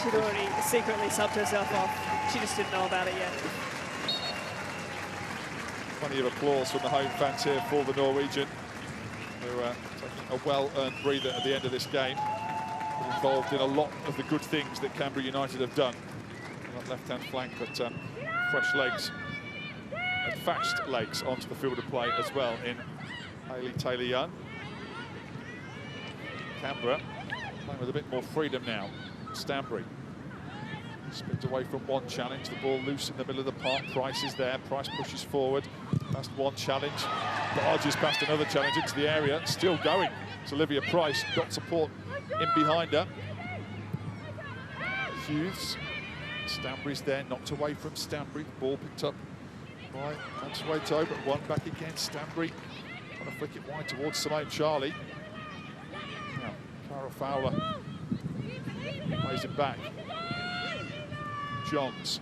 She'd already secretly subbed herself off. She just didn't know about it yet. Plenty of applause from the home fans here for the Norwegian, who are taking a well-earned breather at the end of this game. Been involved in a lot of the good things that Canberra United have done on that left-hand flank, but fresh legs and fast legs onto the field of play as well in Hayley Taylor-Young. Canberra playing with a bit more freedom now. Stanbury spins away from one challenge, the ball loose in the middle of the park. Price is there, Price pushes forward past one challenge, barges past another challenge into the area, still going. It's Olivia Price, got support in behind her. Hughes, Stanbury's there, knocked away from Stanbury, the ball picked up by Consueto, but one back again. Stanbury trying to flick it wide towards Simone Charlie. Now, Cara Fowler plays it back. Johns,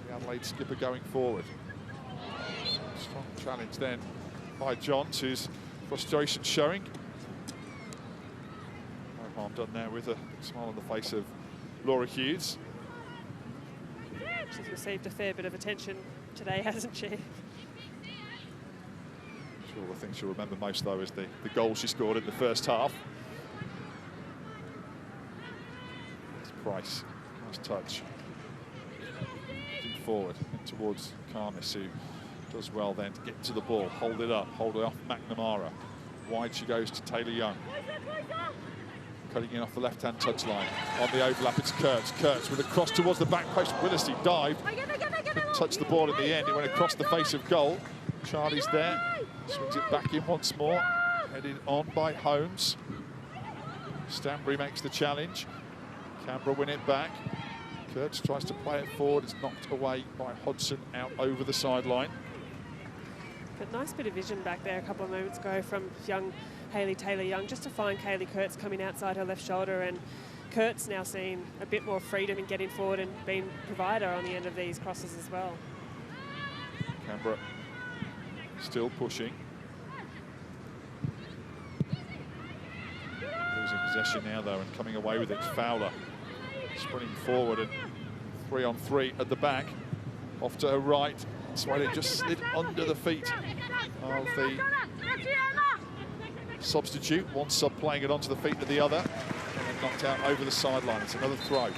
the Adelaide skipper, going forward. Strong challenge then by Johns, whose frustration showing. No harm done there with a smile on the face of Laura Hughes. She's received a fair bit of attention today, hasn't she? Sure, the thing she'll remember most, though, is the goal she scored in the first half. It's Price. Nice touch. Looking forward towards Carnes, who does well then to get to the ball, hold it off McNamara. Wide she goes to Taylor-Young. Cutting in off the left-hand touchline. On the overlap, it's Kurtz. Kurtz with a cross towards the back post. Willesee dived. Couldn't touch the ball in the end. It went across the face of goal. Charlie's there. Swings it back in once more. Headed on by Holmes. Stanbury makes the challenge. Canberra win it back. Kurtz tries to play it forward. It's knocked away by Hodgson out over the sideline. But nice bit of vision back there a couple of moments ago from young Hayley Taylor-Young, just to find Kaylee Kurtz coming outside her left shoulder, and Kurtz now seeing a bit more freedom in getting forward and being provider on the end of these crosses as well. Canberra still pushing. Losing possession now though, and coming away with it, Fowler. Sprinting forward and 3-on-3 at the back. Off to her right. Swaley just slid under the feet of the substitute. One sub playing it onto the feet of the other. And then knocked out over the sideline. It's another throw.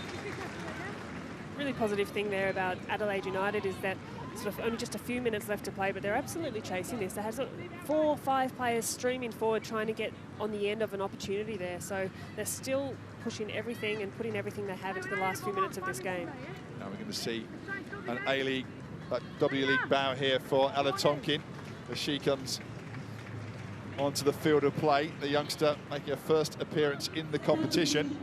Really positive thing there about Adelaide United is that sort of only just a few minutes left to play, but they're absolutely chasing this. They have sort of 4 or 5 players streaming forward trying to get on the end of an opportunity there. So they're still pushing everything and putting everything they have into the last few minutes of this game. Now we're going to see an A-League, W League bow here for Ella Tonkin as she comes onto the field of play. The youngster making her first appearance in the competition.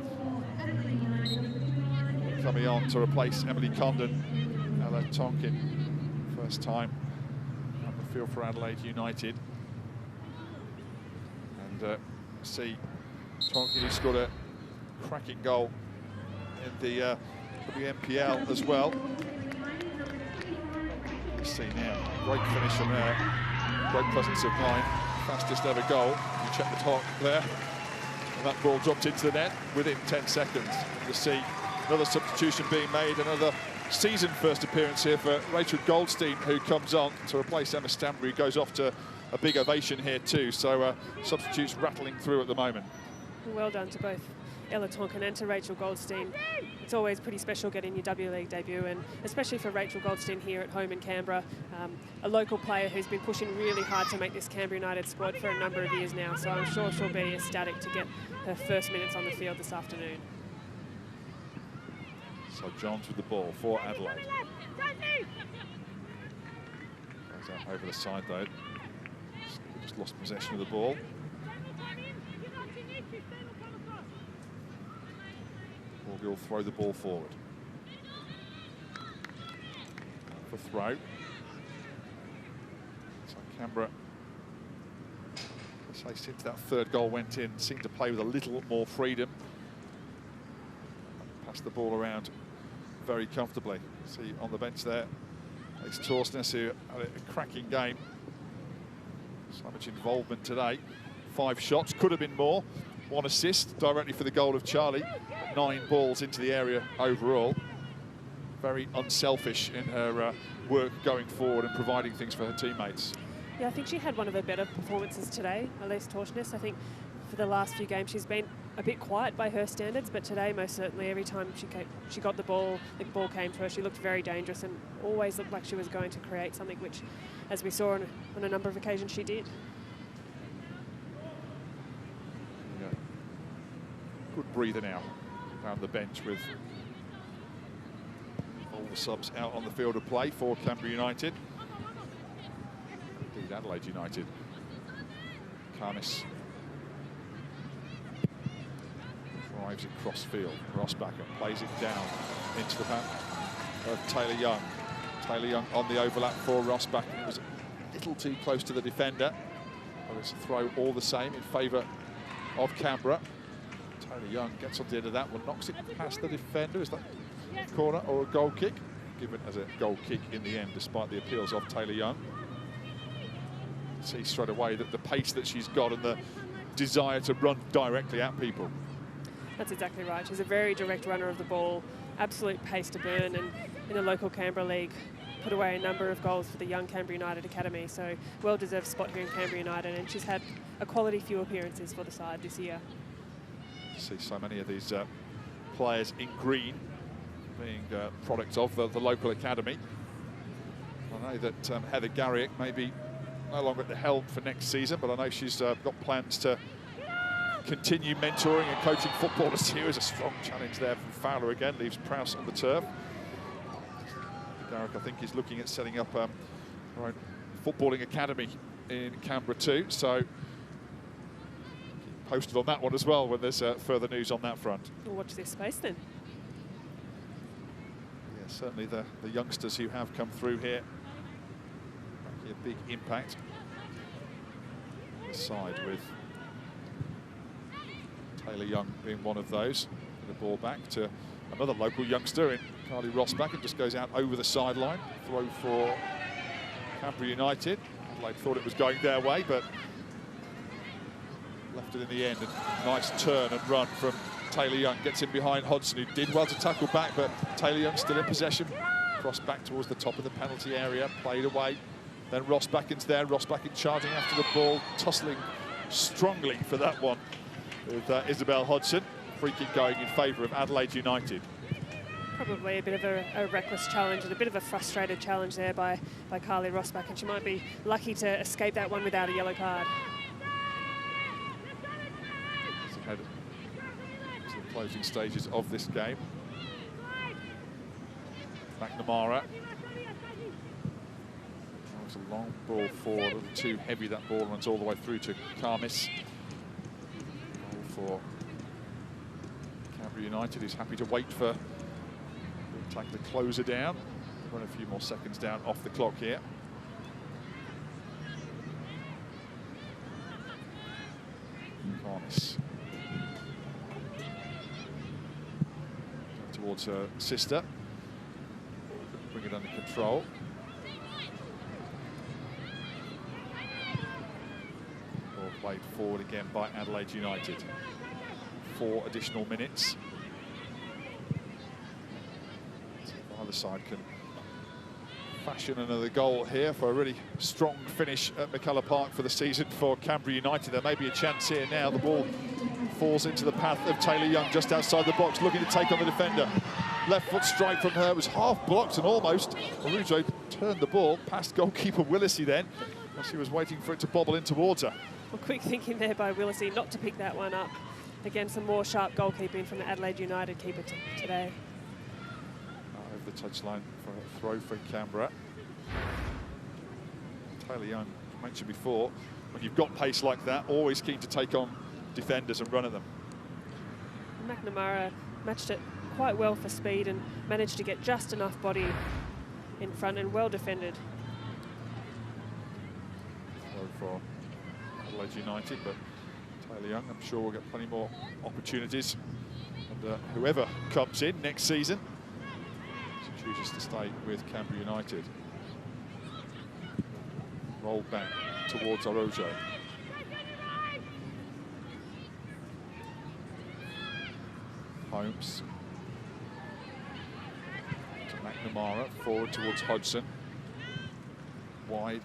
Coming on to replace Emily Condon. Ella Tonkin, first time on the field for Adelaide United. And see Tonkin, who scored a cracking goal in the WNPL as well. You see now, great finish from her, great presence of mind, fastest ever goal. You check the clock there, and that ball dropped into the net within 10 seconds. You see another substitution being made, another season first appearance here for Rachel Goldstein, who comes on to replace Emma Stanbury, who goes off to a big ovation here too. So substitutes rattling through at the moment. Well done to both Ella Tonkin and to Rachel Goldstein. It's always pretty special getting your W League debut, and especially for Rachel Goldstein here at home in Canberra, a local player who's been pushing really hard to make this Canberra United squad for a number of years now. So I'm sure she'll be ecstatic to get her first minutes on the field this afternoon. So Johns with the ball for Adelaide. Goes out over the side though. Just lost possession of the ball. Morgan will throw the ball forward. For throw. So Canberra, let's say since that third goal went in, seemed to play with a little more freedom. Pass the ball around very comfortably. See on the bench there, it's Torsnes, who had a cracking game. So much involvement today. 5 shots, could have been more. 1 assist directly for the goal of Charlie. 9 balls into the area overall. Very unselfish in her work going forward and providing things for her teammates. Yeah, I think she had one of her better performances today, Elise Torsnes. I think for the last few games she's been a bit quiet by her standards, but today most certainly every time she got the ball came to her, she looked very dangerous and always looked like she was going to create something, which, as we saw on a number of occasions, she did. Yeah. Good breather now around the bench with all the subs out on the field of play for Canberra United. Indeed, Adelaide United. Carnis drives it cross field. Rossbacher plays it down into the path of Taylor-Young. Taylor-Young on the overlap for Rossbacher. It was a little too close to the defender. But it's a throw all the same in favour of Canberra. Taylor-Young gets on the end of that one, knocks it past the defender. Is that a corner or a goal kick? Given as a goal kick in the end, despite the appeals of Taylor-Young. See straight away that the pace that she's got and the desire to run directly at people. That's exactly right. She's a very direct runner of the ball, absolute pace to burn, and in the local Canberra League, put away a number of goals for the young Canberra United Academy. So well-deserved spot here in Canberra United, and she's had a quality few appearances for the side this year. See so many of these players in green being products of the local academy. I know that Heather Garrick may be no longer at the helm for next season, but I know she's got plans to continue mentoring and coaching footballers here. Is a strong challenge there from Fowler again, leaves Prowse on the turf. Garrick, I think, is looking at setting up her own footballing academy in Canberra too, so keep posted on that one as well when there's further news on that front. We'll watch this space then. Yeah, certainly the youngsters who have come through here making a big impact. Side with Taylor Young being one of those. The ball back to another local youngster in Carly Rossback, and just goes out over the sideline. Throw for Canberra United. Adelaide thought it was going their way, but left it in the end. A nice turn and run from Taylor Young. Gets in behind Hodgson, who did well to tackle back, but Taylor Young still in possession. Cross back towards the top of the penalty area, played away. Then Rossbacken's there, Rossbacken charging after the ball, tussling strongly for that one with Isabel Hodgson. Free kick going in favour of Adelaide United. Probably a bit of a reckless challenge and a bit of a frustrated challenge there by Carly Rossbacken. She might be lucky to escape that one without a yellow card. Head to the closing stages of this game. McNamara. It's a long ball forward, a little too heavy. That ball runs all the way through to Karmis. Ball for Canberra United, who's happy to wait for the closer down. Run a few more seconds down off the clock here. Karmis towards her sister. Bring it under control. Played forward again by Adelaide United. 4 additional minutes. So either side can fashion another goal here for a really strong finish at McCullough Park for the season for Canberra United. There may be a chance here now. The ball falls into the path of Taylor Young just outside the box, looking to take on the defender. Left foot strike from her was half blocked, and almost Arujo turned the ball past goalkeeper Willisey then, as she was waiting for it to bobble in towards her. Well, quick thinking there by Willisey not to pick that one up. Again, some more sharp goalkeeping from the Adelaide United keeper today. Over the touchline for a throw for Canberra. Taylor Young, as mentioned before, when you've got pace like that, always keen to take on defenders and run at them. McNamara matched it quite well for speed and managed to get just enough body in front and well defended. Throw for Adelaide United, but Taylor Young, I'm sure, will get plenty more opportunities. And whoever comes in next season, she chooses to stay with Canberra United. Roll back towards Arojo. Holmes to McNamara, forward towards Hodgson. Wide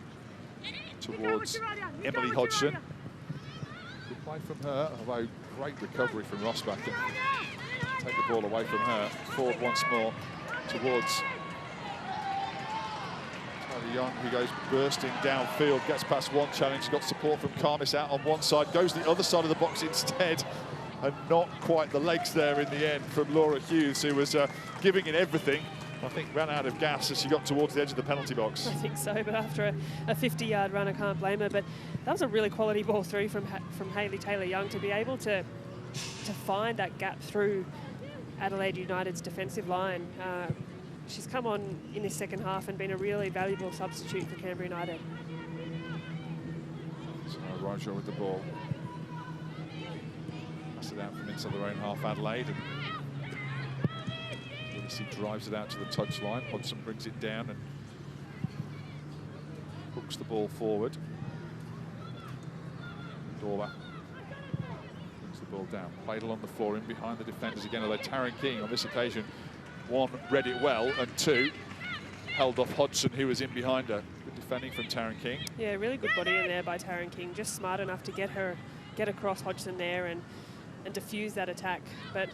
towards Emily Hodgson. Good play from her, although great recovery from Rossbacken. Take the ball away from her. Forward once more towards Taylor Young, who goes bursting downfield, gets past one challenge, got support from Karmis out on one side, goes the other side of the box instead, and not quite the legs there in the end from Laura Hughes, who was giving it everything. I think ran out of gas as she got towards the edge of the penalty box. I think so, but after a 50-yard run, I can't blame her. But that was a really quality ball through from Hayley Taylor Young to be able to find that gap through Adelaide United's defensive line. She's come on in this second half and been a really valuable substitute for Canberra United. So Roger with the ball. Pass it out from inside their own half, Adelaide. And he drives it out to the touchline. Hodgson brings it down and hooks the ball forward. Dorla brings the ball down. Played along the floor in behind the defenders again. Although Taryn King on this occasion, 1, read it well, and 2, held off Hodgson, who was in behind her. Good defending from Taryn King. Yeah, really good body in there by Taryn King. Just smart enough to get across Hodgson there and diffuse that attack. But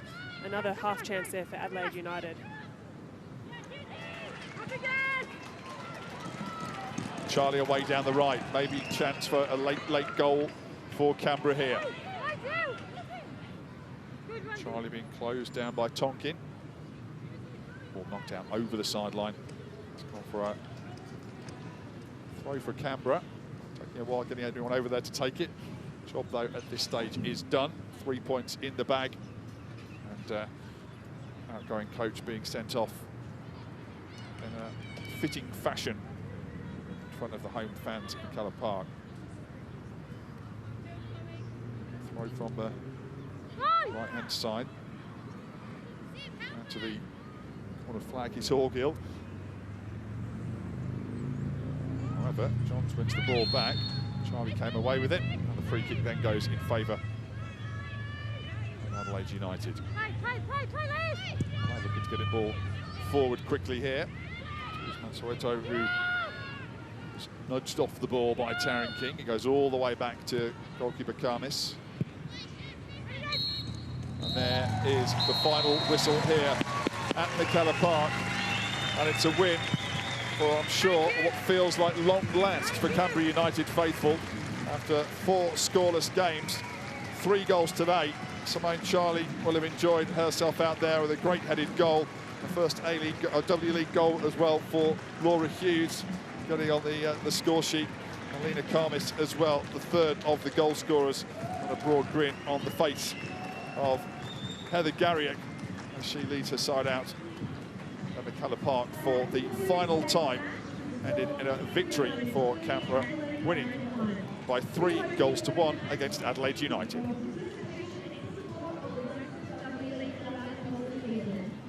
another half chance there for Adelaide United. Charlie away down the right. Maybe chance for a late goal for Canberra here. Charlie being closed down by Tonkin. Ball knocked out over the sideline. It's gone for a throw for Canberra. Taking a while getting everyone over there to take it. Job, though, at this stage is done. 3 points in the bag. And outgoing coach being sent off in a fitting fashion in front of the home fans in Colour Park. Throw from the right-hand side. And to the corner flag is Orgill. However, Johns wins the ball back. Charlie came away with it, and the free kick then goes in favour of Adelaide United. Adelaide looking to get the ball forward quickly here. Mansueto, who was nudged off the ball by Taryn King. It goes all the way back to goalkeeper Karmis. And there is the final whistle here at McKellar Park. And it's a win for, I'm sure, what feels like long last for Canberra United faithful. After 4 scoreless games, 3 goals today. Simone Charlie will have enjoyed herself out there with a great headed goal. The first W League goal as well for Laura Hughes, getting on the score sheet. And Lena Karmis as well, the third of the goal scorers, and a broad grin on the face of Heather Garriott as she leads her side out at McKellar Park for the final time, ended in a victory for Canberra, winning by 3 goals to 1 against Adelaide United.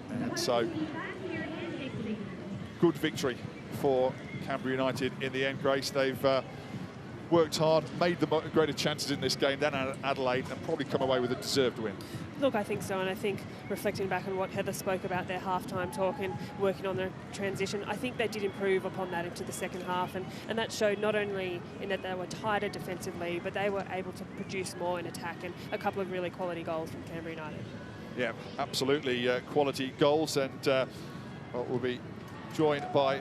And so, good victory for Canberra United in the end, Grace. They've worked hard, made the greater chances in this game than Adelaide, and probably come away with a deserved win. Look, I think so, and I think reflecting back on what Heather spoke about their half-time talk and working on their transition, I think they did improve upon that into the second half, and that showed not only in that they were tighter defensively, but they were able to produce more in attack, and a couple of really quality goals from Canberra United. Yeah, absolutely quality goals, and we'll be joined by